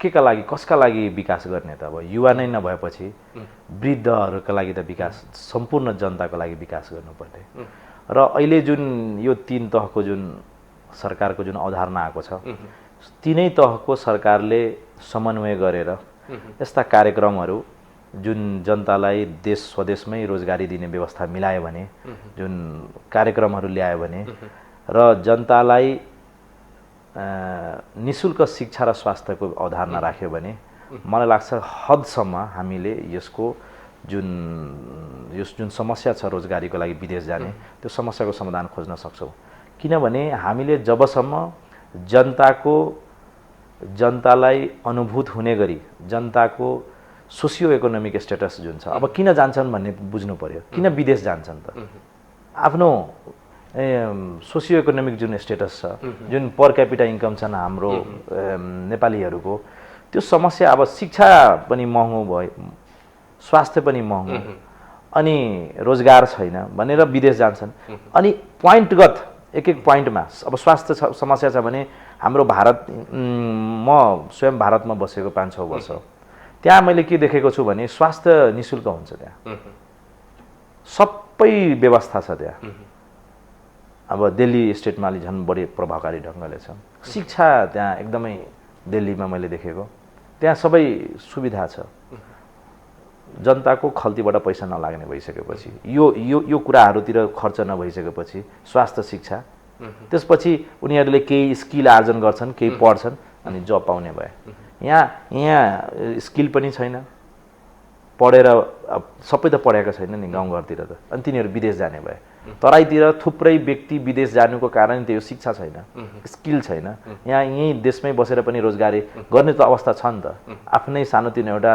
केका लागि कसका लागि विकास गर्ने त? अब युवा नै नभएपछि वृद्धहरूका लागि त विकास सम्पूर्ण जनताको लागि विकास गर्नुपर्ने। र अहिले जुन यो 3 तहको जुन सरकारको जुन अवधारणा आएको छ, तीनै तहको सरकारले समन्वय गरेर यस्ता कार्यक्रमहरू जुन जनतालाई देश स्वदेशमै रोजगारी दिने व्यवस्था मिलायो भने, जुन कार्यक्रमहरू ल्यायो भने र जनतालाई निशुल्क शिक्षा र स्वास्थ्यको अवधारणा राख्यो भने मलाई लाग्छ हदसम्म हामीले यसको जुन समस्या छ रोजगारीको लागि विदेश जाने, त्यो समस्याको समाधान खोज्न सक्छौँ। किनभने हामीले जबसम्म जनतालाई अनुभूत हुने गरी जनताको सोसियो इकोनोमिक स्टेटस जुन छ, अब किन जान्छन् भन्ने बुझ्नु पर्यो। किन विदेश जान्छन् त? आफ्नो सोसियो इकोनोमिक जुन स्टेटस छ, जुन पर क्यापिटा इन्कम छन् हाम्रो नेपालीहरूको, त्यो समस्या। अब शिक्षा पनि महँगो भयो, स्वास्थ्य पनि महँगो, अनि रोजगार छैन भनेर विदेश जान्छन्। अनि पोइन्टगत एक पोइन्टमा अब स्वास्थ्य समस्या छ भने हाम्रो भारत, म स्वयं भारतमा बसेको 5-6 वर्ष, त्यहाँ मैले के देखेको छु भने स्वास्थ्य निशुल्क हुन्छ। त्यहाँ सबै व्यवस्था छ। त्यहाँ अब दिल्ली स्टेटमा अलि झन् बढी प्रभावकारी ढङ्गले छ। शिक्षा त्यहाँ एकदमै दिल्लीमा मैले देखेको, त्यहाँ सबै सुविधा छ। जनताको खल्तीबाट पैसा नलाग्ने भइसकेपछि, यो कुराहरूतिर खर्च नभइसकेपछि स्वास्थ्य शिक्षा, त्यसपछि उनीहरूले केही स्किल आर्जन गर्छन्, केही पढ्छन् अनि जब पाउने भए। यहाँ स्किल पनि छैन, पढेर सबै त पढेका छैन नि गाउँघरतिर त, अनि तिनीहरू विदेश जाने भए। तराईतिर थुप्रै व्यक्ति विदेश जानुको कारण त्यो शिक्षा छैन, स्किल छैन। यहाँ यहीँ देशमै बसेर पनि रोजगारी गर्ने त अवस्था छ नि त। आफ्नै सानोतिनो एउटा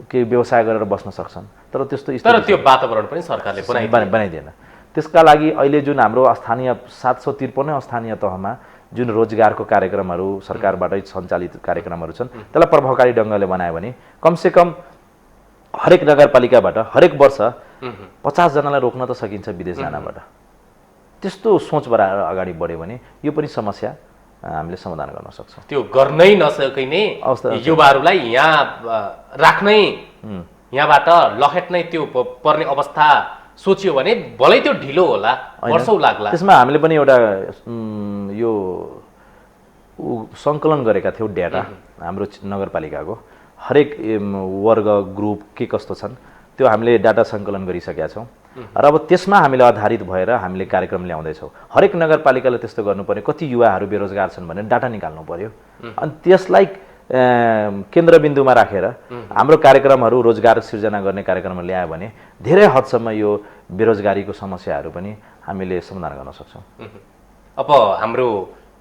केही व्यवसाय गरेर बस्न सक्छन्। तर त्यस्तो तर त्यो वातावरण पनि सरकारले बनाइदिएन। त्यसका लागि अहिले जुन हाम्रो स्थानीय 753 स्थानीय तहमा जुन रोजगारको कार्यक्रमहरू सरकारबाटै सञ्चालित कार्यक्रमहरू छन् त्यसलाई प्रभावकारी ढङ्गले बनायो भने कमसेकम हरेक नगरपालिकाबाट हरेक वर्ष 50 जनालाई रोक्न त सकिन्छ विदेश जानबाट। त्यस्तो सोचबाट अगाडि बढ्यो भने यो पनि समस्या हामीले समाधान गर्न सक्छौँ। त्यो गर्नै नसकिने युवाहरूलाई यहाँ राख्नै यहाँबाट लखेट्नै त्यो पर्ने अवस्था सोचियो भने भलै त्यो ढिलो होला, वर्षौँ लाग्ला। त्यसमा हामीले पनि एउटा यो सङ्कलन गरेका थियौँ डेटा हाम्रो नगरपालिकाको हरेक वर्ग ग्रुप के कस्तो छन् त्यो हामीले डाटा सङ्कलन गरिसकेका छौँ र अब त्यसमा हामीले आधारित भएर हामीले कार्यक्रम ल्याउँदैछौँ। हरेक नगरपालिकाले त्यस्तो गर्नुपर्ने कति युवाहरू बेरोजगार छन् भनेर डाटा निकाल्नु पर्यो अनि त्यसलाई केन्द्रबिन्दुमा राखेर हाम्रो कार्यक्रमहरू रोजगार सिर्जना गर्ने कार्यक्रममा ल्यायो भने धेरै हदसम्म यो बेरोजगारीको समस्याहरू पनि हामीले समाधान गर्न सक्छौँ। अब हाम्रो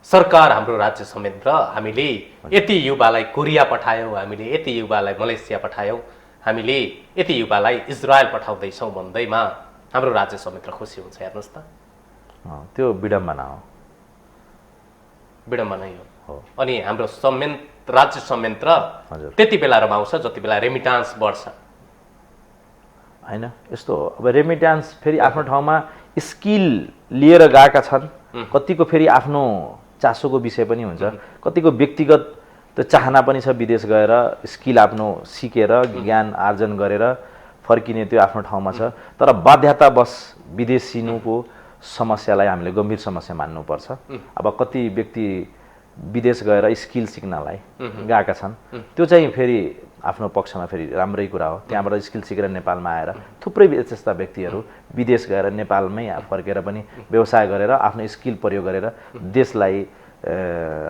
सरकार हाम्रो राज्य समेत र हामीले यति युवालाई कोरिया पठायौँ, हामीले यति युवालाई मलेसिया पठायौँ, हामीले यति युवालाई इजरायल पठाउँदैछौँ भन्दैमा हाम्रो राज्य समेत खुसी हुन्छ। हेर्नुहोस् त त्यो विडम्बना हो, विडम्बनै हो। अनि हाम्रो राज्य संयन्त्र त्यति बेला रमाउँछ जति बेला रेमिटान्स बढ्छ होइन। यस्तो हो, अब रेमिटान्स फेरि आफ्नो ठाउँमा स्किल लिएर गएका छन्, कतिको फेरि आफ्नो चासोको विषय पनि हुन्छ, कतिको व्यक्तिगत त्यो चाहना पनि छ विदेश गएर स्किल आफ्नो सिकेर ज्ञान आर्जन गरेर फर्किने त्यो आफ्नो ठाउँमा छ। तर बाध्यतावश विदेशिनुको समस्यालाई हामीले गम्भीर समस्या मान्नुपर्छ। अब कति व्यक्ति विदेश गएर स्किल सिक्नलाई गएका छन्, त्यो चाहिँ फेरि आफ्नो पक्षमा फेरि राम्रै कुरा हो। त्यहाँबाट स्किल सिकेर नेपालमा आएर थुप्रै यस्ता व्यक्तिहरू विदेश गएर नेपालमै फर्केर पनि व्यवसाय गरेर आफ्नो स्किल प्रयोग गरेर देशलाई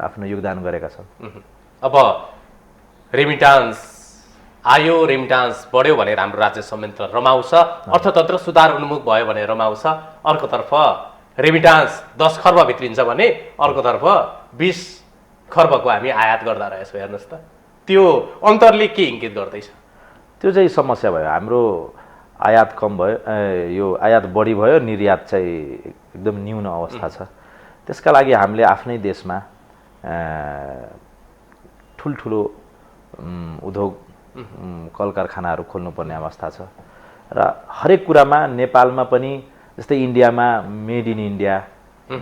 आफ्नो योगदान गरेका छन्। अब रेमिटान्स आयो, रेमिटान्स बढ्यो भनेर हाम्रो राज्य संयन्त्र रमाउँछ, अर्थतन्त्र सुधार उन्मुख भयो भने रमाउँछ। अर्कोतर्फ रेमिटान्स 10 खर्ब भित्रिन्छ भने अर्कोतर्फ 20 खर्बको हामी आयात गर्दा रहेछौँ। हेर्नुहोस् त त्यो अन्तरले के इङ्गित गर्दैछ? त्यो चाहिँ समस्या भयो। हाम्रो आयात कम भयो, यो आयात बढी भयो, निर्यात चाहिँ एकदम न्यून अवस्था छ। त्यसका लागि हामीले आफ्नै देशमा ठुल्ठुलो उद्योग कल कारखानाहरू खोल्नुपर्ने अवस्था छ र हरेक कुरामा नेपालमा पनि जस्तै इन्डियामा मेड इन इन्डिया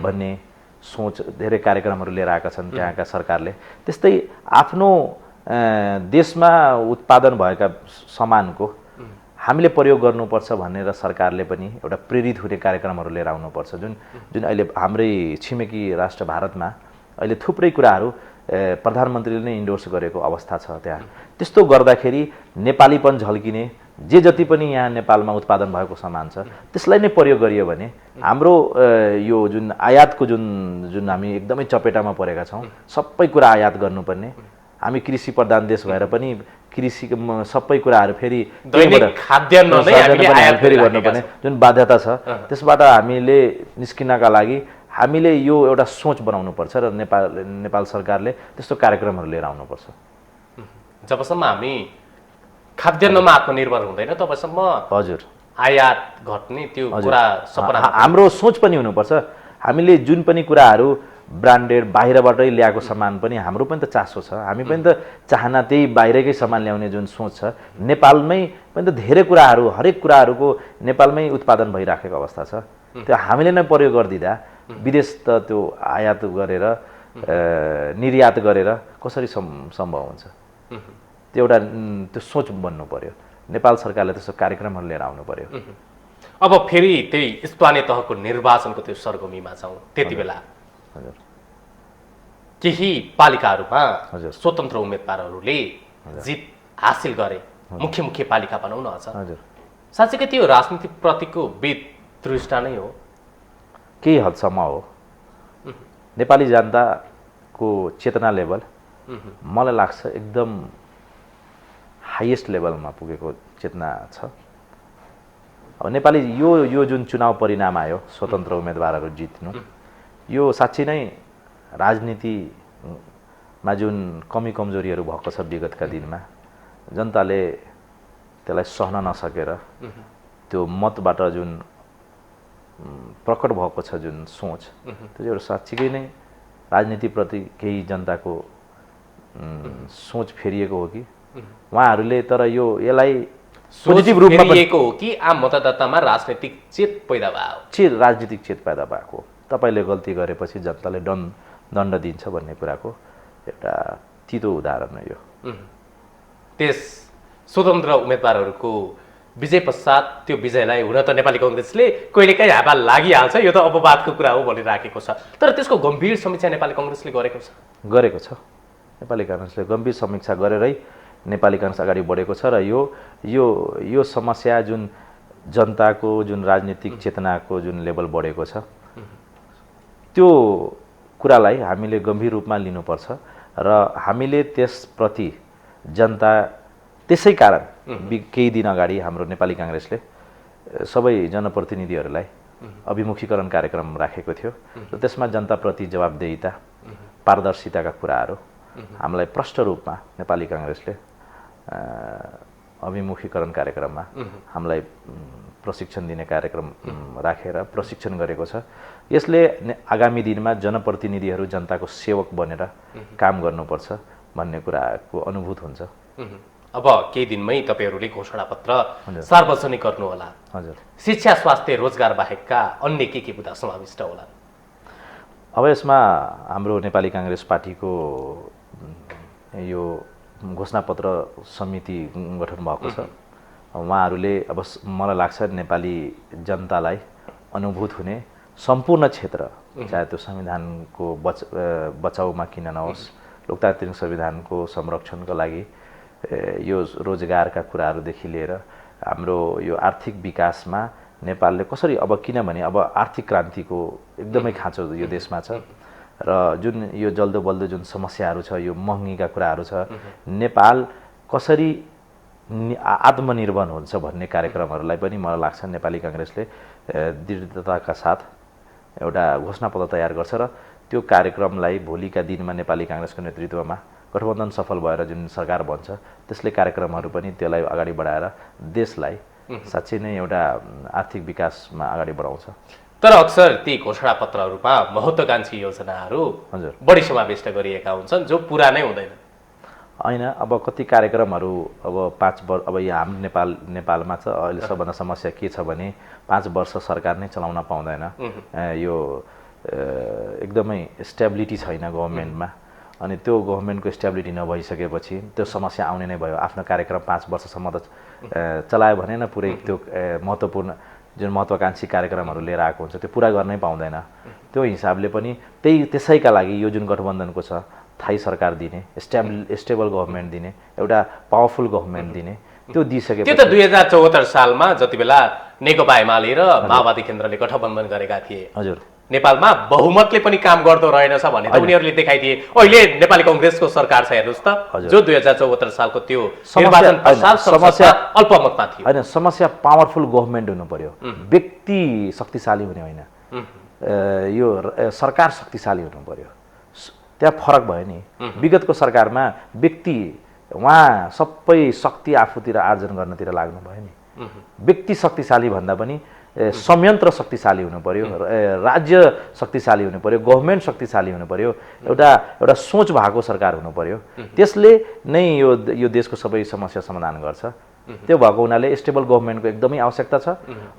भन्ने सोच धेरै कार्यक्रमहरू लिएर आएका छन् त्यहाँका सरकारले। त्यस्तै आफ्नो देशमा उत्पादन भएका सामानको हामीले प्रयोग गर्नुपर्छ भनेर सरकारले पनि एउटा प्रेरित हुने कार्यक्रमहरू लिएर आउनुपर्छ। जुन अहिले हाम्रै छिमेकी राष्ट्र भारतमा अहिले थुप्रै कुराहरू प्रधानमन्त्रीले नै इन्डोर्स गरेको अवस्था छ। त्यहाँ त्यस्तो गर्दाखेरि नेपालीपन झल्किने, जे जति पनि यहाँ नेपालमा उत्पादन भएको सामान छ त्यसलाई नै प्रयोग गरियो भने हाम्रो यो जुन आयातको जुन हामी एकदमै चपेटामा परेका छौँ, सबै कुरा आयात गर्नुपर्ने, हामी कृषि प्रधान देश भएर पनि कृषिको सबै कुराहरू फेरि खाद्यान्न फेरि गर्नुपर्ने जुन बाध्यता छ त्यसबाट हामीले निस्किनका लागि हामीले यो एउटा सोच बनाउनुपर्छ र नेपाल सरकारले त्यस्तो कार्यक्रमहरू लिएर आउनुपर्छ। जबसम्म हामी खाद्यान्नमा आत्मनिर्भर हुँदैन तबसम्म हजुर आयात घट्ने त्यो कुरा सपना। हाम्रो सोच पनि हुनुपर्छ। हामीले जुन पनि कुराहरू ब्रान्डेड बाहिरबाटै ल्याएको सामान पनि हाम्रो पनि त चासो छ, हामी पनि त चाहना त्यही बाहिरकै सामान ल्याउने जुन सोच छ। नेपालमै पनि त धेरै कुराहरू हरेक कुराहरूको नेपालमै उत्पादन भइराखेको अवस्था छ। त्यो हामीले नै प्रयोग गरिदिँदा विदेश त त्यो आयात गरेर निर्यात गरेर कसरी सम्भव हुन्छ? त्यो एउटा त्यो सोच बन्नु पर्यो। नेपाल सरकारले त्यस्तो कार्यक्रमहरू लिएर आउनु पर्यो। अब फेरि त्यही स्थानीय तहको निर्वाचनको त्यो सरगमीमा छौँ, त्यति बेला केही पालिकाहरूमा स्वतन्त्र उम्मेदवारहरूले जित हासिल गरे, मुख्य पालिका भनौँ न। साँच्चीकै त्यो राजनीति प्रतिको वितृष्णा नै हो, केही हदसम्म हो। नेपाली जनताको चेतना लेभल मलाई लाग्छ एकदम हाइएस्ट लेभलमा पुगेको चेतना छ। अब नेपाली यो जुन चुनाव परिणाम आयो, स्वतन्त्र उम्मेदवारहरू जित्नु, यो साँच्चै नै राजनीतिमा जुन कमी कमजोरीहरू भएको छ विगतका दिनमा जनताले त्यसलाई सहन नसकेर त्यो मतबाट जुन प्रकट भएको छ जुन सोच त्यो चाहिँ एउटा साँच्चीकै नै राजनीतिप्रति केही जनताको सोच फेरिएको हो कि उहाँहरूले तर यसलाई पोजिटिभ रूपमा फेरिएको हो कि आम मतदातामा राजनीतिक चेत पैदा भयो राजनीतिक चेत पैदा भएको तपाईँले गल्ती गरेपछि जनताले दण्ड दिन्छ भन्ने कुराको एउटा तितो उदाहरण हो यो त्यस स्वतन्त्र उम्मेदवारहरूको विजय पश्चात त्यो विजयलाई हुन त नेपाली कङ्ग्रेसले कहिलेकाहीँ हावा लागिहाल्छ यो त अपवादको कुरा हो भनिराखेको छ तर त्यसको गम्भीर समीक्षा नेपाली कङ्ग्रेसले गरेको छ नेपाली काङ्ग्रेसले गम्भीर समीक्षा गरेरै नेपाली काङ्ग्रेस अगाडि बढेको छ र यो समस्या जुन जनताको जुन राजनीतिक चेतनाको जुन लेभल बढेको छ त्यो कुरालाई हामीले गम्भीर रूपमा लिनुपर्छ र हामीले त्यसप्रति जनता त्यसै कारण केही दिन अगाडि हाम्रो नेपाली काङ्ग्रेसले सबै जनप्रतिनिधिहरूलाई अभिमुखीकरण कार्यक्रम राखेको थियो र त्यसमा जनताप्रति जवाबदेहिता पारदर्शिताका कुराहरू हामीलाई प्रष्ट रूपमा नेपाली काङ्ग्रेसले अभिमुखीकरण कार्यक्रममा हामीलाई प्रशिक्षण दिने कार्यक्रम राखेर प्रशिक्षण गरेको छ यसले आगामी दिनमा जनप्रतिनिधिहरू जनताको सेवक बनेर काम गर्नुपर्छ भन्ने कुराको अनुभूत हुन्छ अब केही दिनमै तपाईहरूले घोषणापत्र सार्वजनिक गर्नु होला हजुर शिक्षा स्वास्थ्य रोजगार बाहेकका अन्य के मुद्दा समाविष्ट होला अब यसमा हाम्रो नेपाली काङ्ग्रेस पार्टीको यो घोषणापत्र समिति गठन भएको छ उहाँहरूले अब मलाई लाग्छ नेपाली जनतालाई अनुभूत हुने सम्पूर्ण क्षेत्र चाहे त्यो संविधानको बचाउमा किन नहोस् लोकतान्त्रिक संविधानको संरक्षणको लागि यो रोजगारका कुराहरूदेखि लिएर हाम्रो यो आर्थिक विकासमा नेपालले कसरी अब किनभने अब आर्थिक क्रान्तिको एकदमै खाँचो यो देशमा छ र जुन यो जल्दो बल्दो जुन समस्याहरू छ यो महँगीका कुराहरू छ नेपाल कसरी आत्मनिर्भर हुन्छ भन्ने कार्यक्रमहरूलाई पनि मलाई लाग्छ नेपाली काङ्ग्रेसले दृढताका साथ एउटा घोषणापत्र तयार गर्छ र त्यो कार्यक्रमलाई भोलिका दिनमा नेपाली काङ्ग्रेसको नेतृत्वमा गठबन्धन सफल भएर जुन सरकार बन्छ त्यसले कार्यक्रमहरू पनि त्यसलाई अगाडि बढाएर देशलाई साँच्चै नै एउटा आर्थिक विकासमा अगाडि बढाउँछ तर अक्सर ती घोषणापत्रहरूमा महत्त्वकांक्षी योजनाहरू हजुर बढी समाविष्ट गरिएका हुन्छन् जो पुरा नै हुँदैन होइन अब कति कार्यक्रमहरू अब 5 वर्ष अब यहाँ हाम्रो नेपालमा छ अहिले सबभन्दा समस्या के छ भने 5 वर्ष सरकार नै चलाउन पाउँदैन यो एकदमै स्टेबिलिटी छैन गभर्नमेन्टमा अनि त्यो गभर्नमेन्टको स्टेबिलिटी नभइसकेपछि त्यो समस्या आउने नै भयो आफ्नो कार्यक्रम 5 वर्षसम्म त चलायो भने न पुरै त्यो महत्त्वपूर्ण जुन महत्त्वकांक्षी कार्यक्रमहरू लिएर आएको हुन्छ त्यो पुरा गर्नै पाउँदैन त्यो हिसाबले पनि त्यसैका लागि यो जुन गठबन्धनको छ थाई सरकार दिने स्टेबल गभर्नमेन्ट दिने एउटा पावरफुल गभर्नमेन्ट दिने त्यो दिइसकेपछि त्यो त 2074 सालमा जति बेला नेकपा एमाले र माओवादी केन्द्रले गठबन्धन गरेका थिए हजुर नेपालमा बहुमतले पनि काम गर्दो रहेनछ भने त उनीहरूले देखाइदिए अहिले नेपाली काङ्ग्रेसको सरकार छ हेर्नुस् त जो 2074 सालको त्यो निर्वाचन पश्चात समस्या अल्पमतमा थियो हैन समस्या पावरफुल गभर्नमेन्ट हुनु पर्यो व्यक्ति शक्तिशाली हुने होइन यो सरकार शक्तिशाली हुनु पर्यो त्यहाँ फरक भयो नि विगतको सरकारमा व्यक्ति उहाँ सबै शक्ति आफूतिर आर्जन गर्नतिर लाग्नु भयो नि व्यक्ति शक्तिशाली भन्दा पनि संयन्त्र शक्तिशाली हुनु पर्यो राज्य शक्तिशाली हुनु पर्यो गभर्नमेन्ट शक्तिशाली हुनु पर्यो एउटा सोच भएको सरकार हुनु पर्यो त्यसले नै यो देशको सबै समस्या समाधान गर्छ त्यो भएको हुनाले स्टेबल गभर्नमेन्टको एकदमै आवश्यकता छ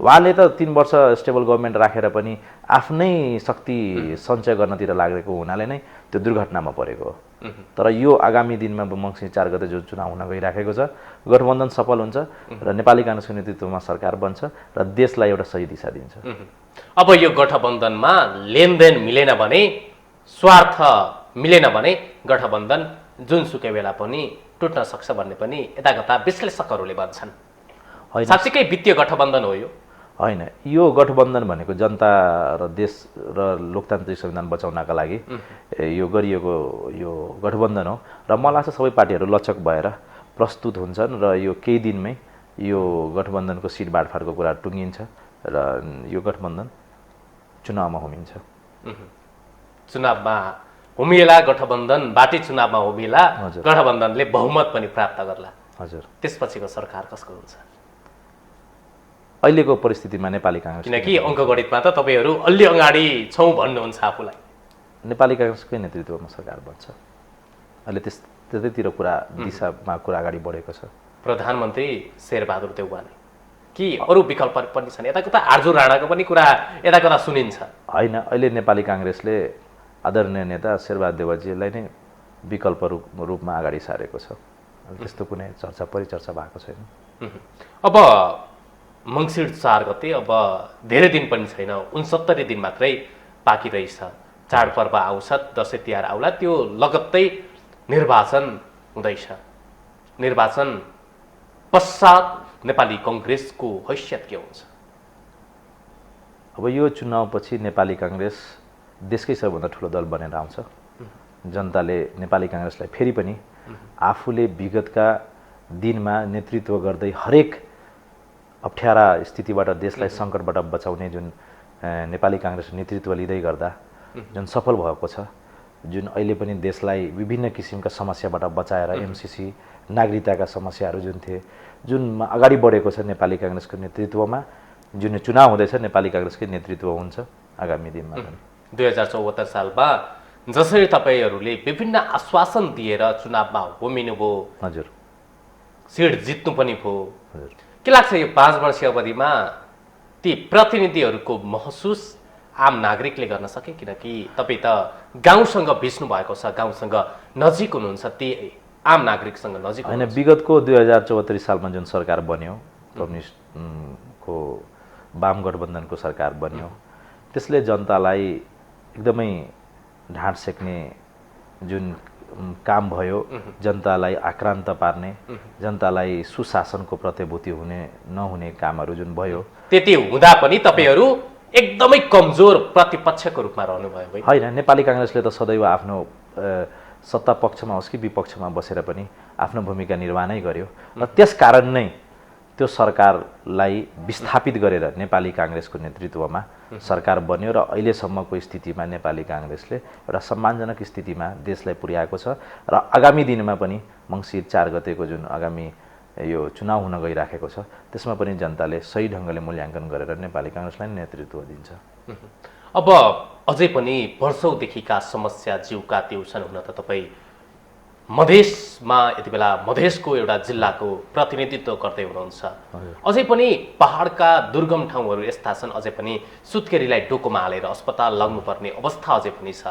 उहाँले त 3 वर्ष स्टेबल गभर्नमेन्ट राखेर पनि आफ्नै शक्ति सञ्चय गर्नतिर लागेको हुनाले नै त्यो दुर्घटनामा परेको हो तर यो आगामी दिनमा मङ्सिर 4 गते जो चुनाव हुन गइराखेको छ गठबन्धन सफल हुन्छ र नेपाली काङ्ग्रेसको नेतृत्वमा सरकार बन्छ र देशलाई एउटा सही दिशा दिन्छ अब यो गठबन्धनमा लेनदेन मिलेन भने स्वार्थ मिलेन भने गठबन्धन जुनसुकै बेला पनि टुट्न सक्छ भन्ने पनि यतागता विश्लेषकहरूले भन्छन् साँच्चीकै वित्तीय गठबन्धन हो यो होइन यो गठबन्धन भनेको जनता र देश र लोकतान्त्रिक संविधान बचाउनका लागि यो गरिएको यो गठबन्धन हो र मलाई लाग्छ सबै पार्टीहरू लचक भएर प्रस्तुत हुन्छन् र यो केही दिनमै यो गठबन्धनको सिट बाँडफाँडको कुरा टुङ्गिन्छ र यो गठबन्धन चुनावमा होमिन्छ चुनावमा होमिएला गठबन्धन बाटी चुनावमा होमिएला गठबन्धनले बहुमत पनि प्राप्त गर्ला हजुर त्यसपछिको सरकार कसको हुन्छ? अहिलेको परिस्थितिमा नेपाली काङ्ग्रेस किनकि अङ्कगणितमा त तपाईँहरू अलि अगाडि छौँ भन्नुहुन्छ आफूलाई। नेपाली काङ्ग्रेसकै नेतृत्वमा सरकार बन्छ। अहिले त्यतैतिर दिशामा कुरा अगाडि बढेको छ। प्रधानमन्त्री शेरबहादुर देउवा नै कि अरू विकल्प पनि छन्? यताको त आर्जु राणाको पनि कुरा यता कता सुनिन्छ। होइन, अहिले नेपाली काङ्ग्रेसले आदरणीय नेता शेरबहादुर देउवाजीलाई नै विकल्प रूपमा अगाडि सारेको छ। त्यस्तो कुनै परिचर्चा भएको छैन। अब मङ्सिर 4 गते अब धेरै दिन पनि छैन, 69 दिन मात्रै बाँकी रहेछ। चाडपर्व आउँछ, दसैँ तिहार आउला, त्यो लगत्तै निर्वाचन हुँदैछ। निर्वाचन पश्चात नेपाली कङ्ग्रेसको हैसियत के हुन्छ? अब यो चुनावपछि नेपाली काङ्ग्रेस देशकै सबैभन्दा ठुलो दल बनेर आउँछ। जनताले नेपाली काङ्ग्रेसलाई फेरि पनि आफूले विगतका दिनमा नेतृत्व गर्दै हरेक अप्ठ्यारा स्थितिबाट देशलाई सङ्कटबाट बचाउने जुन नेपाली काङ्ग्रेस नेतृत्व लिँदै गर्दा जुन सफल भएको छ, जुन अहिले पनि देशलाई विभिन्न किसिमका समस्याबाट बचाएर एमसिसी नागरिकताका समस्याहरू जुन थिए, जुन अगाडि बढेको छ नेपाली काङ्ग्रेसको नेतृत्वमा, जुन चुनाव हुँदैछ नेपाली काङ्ग्रेसकै नेतृत्व हुन्छ आगामी दिनमा। 2074 सालमा जसरी तपाईँहरूले विभिन्न आश्वासन दिएर चुनावमा होमिनुभयो, हजुर, सिट जित्नु पनि भयो, हजुर, के लाग्छ यो 5 वर्षीय अवधिमा ती प्रतिनिधिहरूको महसुस आम नागरिकले गर्न सके? किनकि तपाईँ त गाउँसँग भिज्नु भएको छ, गाउँसँग नजिक हुनुहुन्छ, ती आम नागरिकसँग नजिक होइन। विगतको 2074 सालमा जुन सरकार बन्यो, कम्युनिस्टको वाम गठबन्धनको सरकार बन्यो, त्यसले जनतालाई एकदमै ढाँट सेक्ने जुन काम भयो, जनतालाई आक्रान्त पार्ने, जनतालाई सुशासनको प्रतिभूति नहुने कामहरू जुन भयो, त्यति हुँदा पनि तपाईँहरू एकदमै कमजोर प्रतिपक्षको रूपमा रहनुभयो। होइन, नेपाली काङ्ग्रेसले त सदैव आफ्नो सत्ता पक्षमा होस् कि विपक्षमा बसेर पनि आफ्नो भूमिका निर्वाह नै गर्यो र त्यसकारण नै त्यो सरकारलाई विस्थापित गरेर नेपाली काङ्ग्रेसको नेतृत्वमा सरकार बन्यो र अहिलेसम्मको स्थितिमा नेपाली काङ्ग्रेसले एउटा सम्मानजनक स्थितिमा देशलाई पुर्याएको छ र आगामी दिनमा पनि मङ्सिर 4 गतेको जुन आगामी यो चुनाव हुन गइराखेको छ त्यसमा पनि जनताले सही ढङ्गले मूल्याङ्कन गरेर नेपाली काङ्ग्रेसलाई नेतृत्व दिन्छ। अब अझै पनि वर्षौँदेखिका समस्या जिउका त्यो छन्। हुन त तपाईँ मधेसमा यति बेला मधेसको एउटा जिल्लाको प्रतिनिधित्व गर्दै हुनुहुन्छ। अझै पनि पहाडका दुर्गम ठाउँहरू यस्ता छन्, अझै पनि सुत्केरीलाई डोकोमा हालेर अस्पताल लग्नुपर्ने अवस्था अझै पनि छ।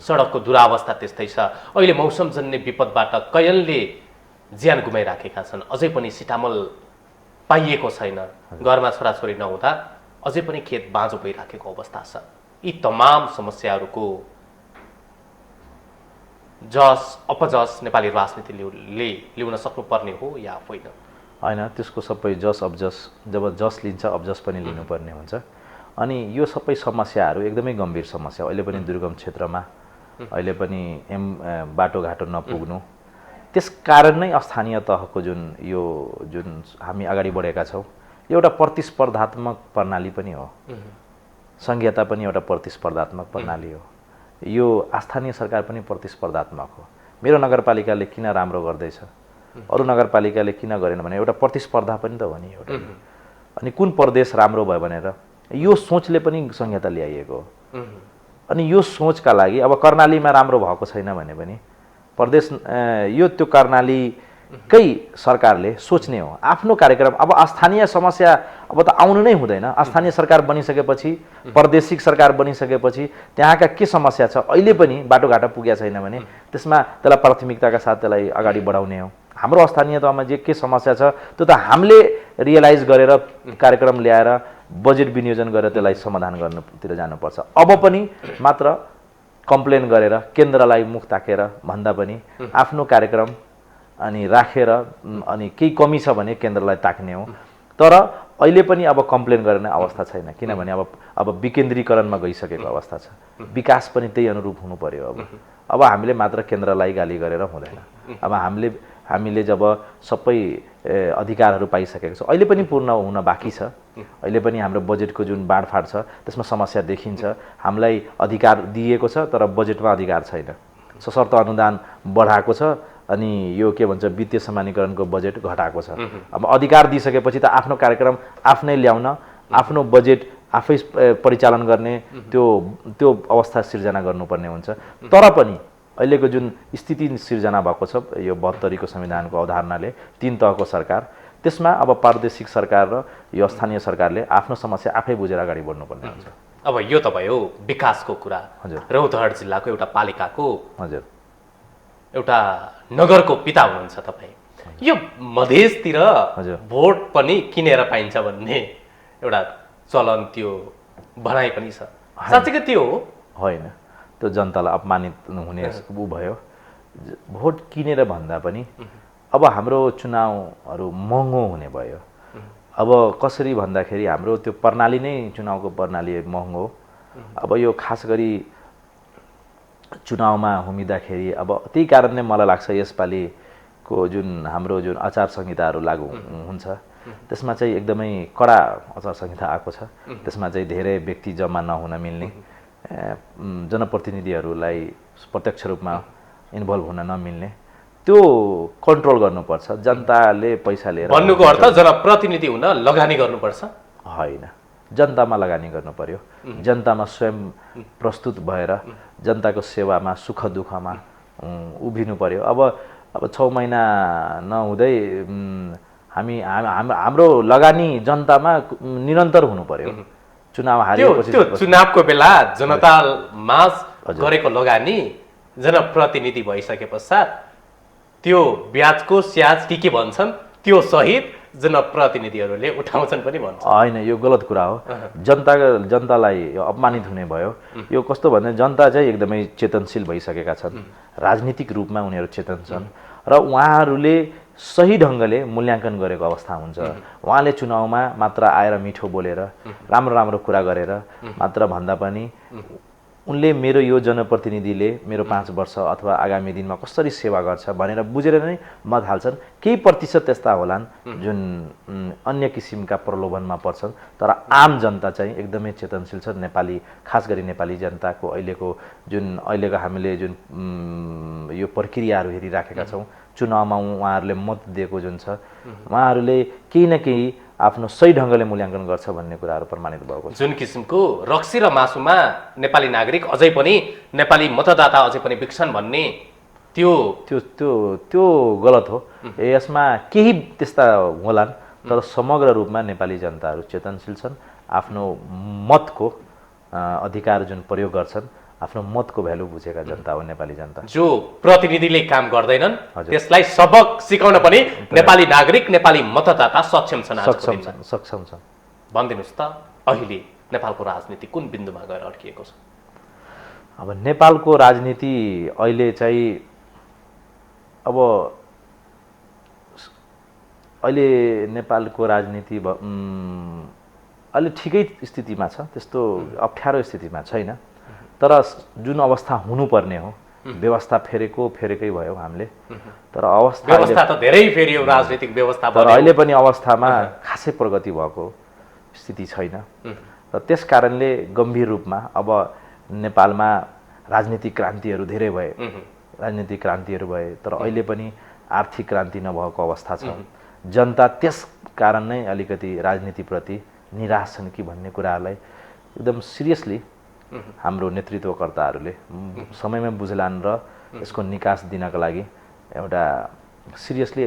सडकको दुरावस्था त्यस्तै छ। अहिले मौसमजन्य विपदबाट कैयनले ज्यान गुमाइराखेका छन्। अझै पनि सिटामल पाइएको छैन। घरमा छोराछोरी नहुँदा अझै पनि खेत बाँझो भइराखेको अवस्था छ। यी तमाम समस्याहरूको जस अपजस नेपाली राजनीतिले ल्याउन सक्नुपर्ने हो या होइन? होइन, त्यसको सबै जस अपजस, जब जस लिन्छ अपजस पनि लिनुपर्ने हुन्छ। अनि यो सबै समस्याहरू एकदमै गम्भीर समस्या। अहिले पनि दुर्गम क्षेत्रमा अहिले पनि बाटोघाटो नपुग्नु, त्यसकारण नै स्थानीय तहको जुन हामी अगाडि बढेका छौँ, एउटा प्रतिस्पर्धात्मक प्रणाली पनि हो। संघीयता पनि एउटा प्रतिस्पर्धात्मक प्रणाली हो। यो स्थानीय सरकार पनि प्रतिस्पर्धात्मक हो। मेरो नगरपालिकाले किन राम्रो गर्दैछ, अरू नगरपालिकाले किन गरेन भने एउटा प्रतिस्पर्धा पनि त हो नि एउटा। अनि कुन प्रदेश राम्रो भयो भनेर यो सोचले पनि संहिता ल्याइएको हो। अनि यो सोचका लागि अब कर्णालीमा राम्रो भएको छैन भने पनि प्रदेश यो त्यो कर्णालीकै सरकारले सोच्ने हो आफ्नो कार्यक्रम। अब स्थानीय समस्या अब त आउनु नै हुँदैन। स्थानीय सरकार बनिसकेपछि, प्रादेशिक सरकार बनिसकेपछि त्यहाँका के समस्या छ अहिले पनि बाटोघाटो पुगेको छैन भने त्यसमा त्यसलाई प्राथमिकताका साथ त्यसलाई अगाडि बढाउने हो। हाम्रो स्थानीय तहमा जे के समस्या छ त्यो त हामीले रियलाइज गरेर कार्यक्रम ल्याएर बजेट विनियोजन गरेर त्यसलाई समाधान गर्नुतिर जानुपर्छ। अब पनि मात्र कम्प्लेन गरेर केन्द्रलाई मुख ताकेर भन्दा पनि आफ्नो कार्यक्रम अनि राखेर अनि केही कमी छ भने केन्द्रलाई ताक्ने हो। तर अहिले पनि अब कम्प्लेन गर्ने अवस्था छैन, किनभने अब विकेन्द्रीकरणमा गइसकेको अवस्था छ। विकास पनि त्यही अनुरूप हुनु पर्यो। अब हामीले मात्र केन्द्रलाई गाली गरेर हुँदैन। अब हामीले जब सबै अधिकारहरू पाइसकेको छ, अहिले पनि पूर्ण हुन बाँकी छ। अहिले पनि हाम्रो बजेटको जुन बाँडफाँड छ त्यसमा समस्या देखिन्छ। हामीलाई अधिकार दिएको छ तर बजेटमा अधिकार छैन। सशर्त अनुदान बढाएको छ अनि यो के भन्छ वित्तीय समानीकरणको बजेट घटाएको छ। अब अधिकार दिइसकेपछि त आफ्नो कार्यक्रम आफ्नै ल्याउन, आफ्नो बजेट आफै परिचालन गर्ने त्यो त्यो अवस्था सिर्जना गर्नुपर्ने हुन्छ। तर पनि अहिलेको जुन स्थिति सिर्जना भएको छ यो 72 को संविधानको अवधारणाले 3 तहको सरकार, त्यसमा अब प्रादेशिक सरकार र यो स्थानीय सरकारले आफ्नो समस्या आफै बुझेर अगाडि बढ्नुपर्ने हुन्छ। अब यो त भयो विकासको कुरा। हजुर। रौतहट जिल्लाको एउटा पालिकाको, हजुर, एउटा नगरको पिता हुनुहुन्छ तपाईँ। यो मधेसतिर हजुर। भोट पनि किनेर पाइन्छ भन्ने एउटा चलन, त्यो भनाइ पनि छ, साँच्चीकै त्यो हो? होइन, त्यो जनतालाई अपमानित हुने ऊ भयो। भोट किनेर भन्दा पनि अब हाम्रो चुनावहरू महँगो हुने भयो। अब कसरी भन्दाखेरि हाम्रो त्यो प्रणाली नै चुनावको प्रणाली महँगो। अब यो खास गरी चुनावमा हुमिँदाखेरि अब त्यही कारणले मलाई लाग्छ यसपालिको जुन हाम्रो जुन आचार संहिताहरू लागू हुन्छ त्यसमा चाहिँ एकदमै कडा आचार संहिता आएको छ। त्यसमा चाहिँ धेरै व्यक्ति जम्मा नहुन मिल्ने, जनप्रतिनिधिहरूलाई प्रत्यक्ष रूपमा इन्भल्भ हुन नमिल्ने, त्यो कन्ट्रोल गर्नुपर्छ। जनताले पैसा लिएर, भन्नुको अर्थ जनप्रतिनिधि हुन लगानी गर्नुपर्छ? होइन, जनतामा लगानी गर्नु पर्यो। जनतामा स्वयं प्रस्तुत भएर जनताको सेवामा सुख दुःखमा उभिनु पर्यो। अब 6 महिना नहुँदै हाम्रो लगानी जनतामा निरन्तर हुनु पर्यो। चुनाव हारेपछि त्यो चुनावको बेला जनतामा गरेको लगानी जनप्रतिनिधि भइसके पश्चात त्यो ब्याजको स्याज के भन्छन् त्यो सहित जनप्रतिनिधिहरूले उठाउँछन् पनि भन्छ। होइन, यो गलत कुरा हो। जनतालाई यो अपमानित हुने भयो। यो कस्तो भने जनता चाहिँ एकदमै चेतनशील भइसकेका छन्, राजनीतिक रूपमा उनीहरू चेतन छन् र उहाँहरूले सही ढङ्गले मूल्याङ्कन गरेको अवस्था हुन्छ। उहाँले चुनावमा मात्र आएर मिठो बोलेर राम्रो राम्रो कुरा गरेर मात्र भन्दा पनि उनले मेरो यो जनप्रतिनिधिले मेरो 5 वर्ष अथवा आगामी दिनमा कसरी सेवा गर्छ भनेर बुझेर नै मत हाल्छन्। केही प्रतिशत त्यस्ता होलान् जुन अन्य किसिमका प्रलोभनमा पर्छन्, तर आम जनता चाहिँ एकदमै चेतनशील छ। नेपाली, खास गरी नेपाली जनताको अहिलेको हामीले जुन यो प्रक्रियाहरू हेरिराखेका छौँ, चुनावमा उहाँहरूले मत दिएको जुन छ, उहाँहरूले केही न केही आफ्नो सही ढङ्गले मूल्याङ्कन गर्छ भन्ने कुराहरू प्रमाणित भएको छ। जुन किसिमको रक्सी र मासुमा नेपाली नागरिक अझै पनि, नेपाली मतदाता अझै पनि बिक्छन् भन्ने त्यो त्यो त्यो त्यो गलत हो। यसमा केही त्यस्ता होलान्, तर समग्र रूपमा नेपाली जनताहरू चेतनशील छन्। आफ्नो मतको अधिकार जुन प्रयोग गर्छन्, आफ्नो मतको भ्यालु बुझेका जनता हो नेपाली जनता। जो प्रतिनिधिले काम गर्दैनन् त्यसलाई सबक सिकाउन पनि नेपाली नागरिक, नेपाली मतदाता सक्षम छन्। सक्षम छन्। भनिदिनुहोस् त, अहिले नेपालको राजनीति कुन बिन्दुमा गएर अड्किएको छ? अब नेपालको राजनीति अहिले चाहिँ अहिले नेपालको राजनीति अहिले ठिकै स्थितिमा छ, त्यस्तो अप्ठ्यारो स्थितिमा छैन। तर जुन अवस्था हुनुपर्ने हो, व्यवस्था फेरेकै भयो हामीले। तर व्यवस्था त धेरै फेरियो, राजनीतिक व्यवस्था, तर अहिले पनि अवस्थामा खासै प्रगति भएको स्थिति छैन। र त्यस कारणले गम्भीर रूपमा अब नेपालमा राजनीतिक क्रान्तिहरू धेरै भए, तर अहिले पनि आर्थिक क्रान्ति नभएको अवस्था छ। जनता त्यस कारण नै अलिकति राजनीतिप्रति निराश छन् कि भन्ने कुरालाई एकदम सिरियसली हाम्रो नेतृत्वकर्ताहरूले समयमै बुझलान् र यसको निकास दिनका लागि एउटा सिरियसली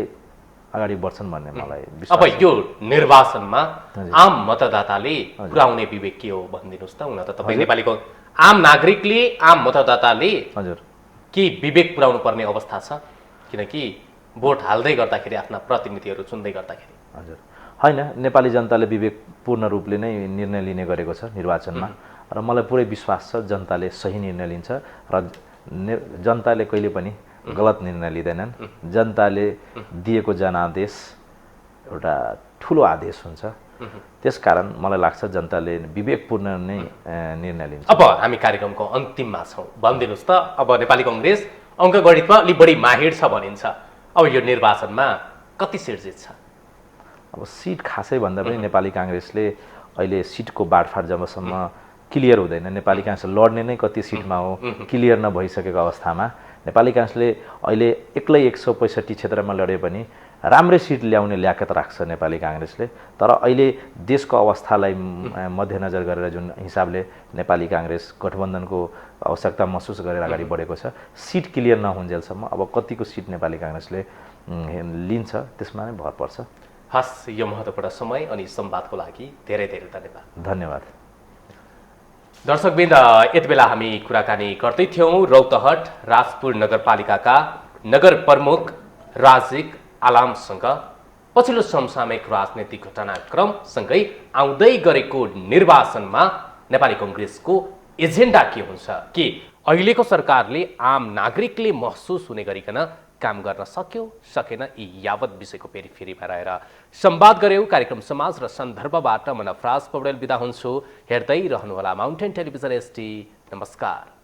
अगाडि बढ्छन् भन्ने मलाई विश्वास छ। अब यो निर्वाचनमा आम मतदाताले पुर्याउने विवेक के हो भनिदिनुहोस् त। हुन त तपाईँ नेपालीको आम नागरिकले, आम मतदाताले हजुर के विवेक पुर्याउनु पर्ने अवस्था छ? किनकि भोट हाल्दै गर्दाखेरि, आफ्ना प्रतिनिधिहरू चुन्दै गर्दाखेरि। हजुर, होइन, नेपाली जनताले विवेकपूर्ण रूपले नै निर्णय लिने गरेको छ निर्वाचनमा, र मलाई पुरै विश्वास छ जनताले सही निर्णय लिन्छ र जनताले कहिले पनि गलत निर्णय लिँदैनन्। जनताले दिएको जनादेश एउटा ठुलो आदेश हुन्छ। त्यसकारण मलाई लाग्छ जनताले विवेकपूर्ण नै निर्णय लिन्छ। अब हामी कार्यक्रमको अन्तिममा छौँ, भनिदिनुहोस् त, अब नेपाली कङ्ग्रेस अङ्कगणितमा अलि बढी माहिर छ भनिन्छ। अब यो निर्वाचनमा कति सिट जित्छ? अब सिट खासै भन्दा पनि नेपाली काङ्ग्रेसले अहिले सिटको बाँडफाँड जबसम्म क्लियर हुँदैन, नेपाली काङ्ग्रेस लड्ने नै कति सिटमा हो क्लियर नभइसकेको अवस्थामा नेपाली काङ्ग्रेसले अहिले एक्लै 165 क्षेत्रमा लडे पनि राम्रै सिट ल्याउने ल्याकत राख्छ नेपाली काङ्ग्रेसले। तर अहिले देशको अवस्थालाई मध्यनजर गरेर जुन हिसाबले नेपाली काङ्ग्रेस गठबन्धनको आवश्यकता महसुस गरेर अगाडि बढेको छ, सिट क्लियर नहुन्जेलसम्म अब कतिको सिट नेपाली काङ्ग्रेसले लिन्छ त्यसमा नै भर पर्छ। हस्, यो महत्त्वपूर्ण समय अनि संवादको लागि धेरै धेरै धन्यवाद। धन्यवाद। दर्शकवृन्द, यति बेला हामी कुराकानी गर्दै थियौँ रौतहट राजपुर नगरपालिकाका नगर प्रमुख राजिक आलामसँग पछिल्लो समसामयिक राजनैतिक घटनाक्रमसँगै आउँदै गरेको निर्वाचनमा नेपाली कङ्ग्रेसको एजेन्डा के हुन्छ, कि अहिलेको सरकारले आम नागरिकले महसुस हुने गरिकन काम गर्न सक्यो सकेन, यी यावत विषयको फेरिफेरीमा रहेर संवाद गऱ्यौँ। कार्यक्रम समाज र सन्दर्भबाट म नफराज पौडेल बिदा हुन्छु। हेर्दै रहनुहोला माउन्टेन टेलिभिजन एसटी। नमस्कार।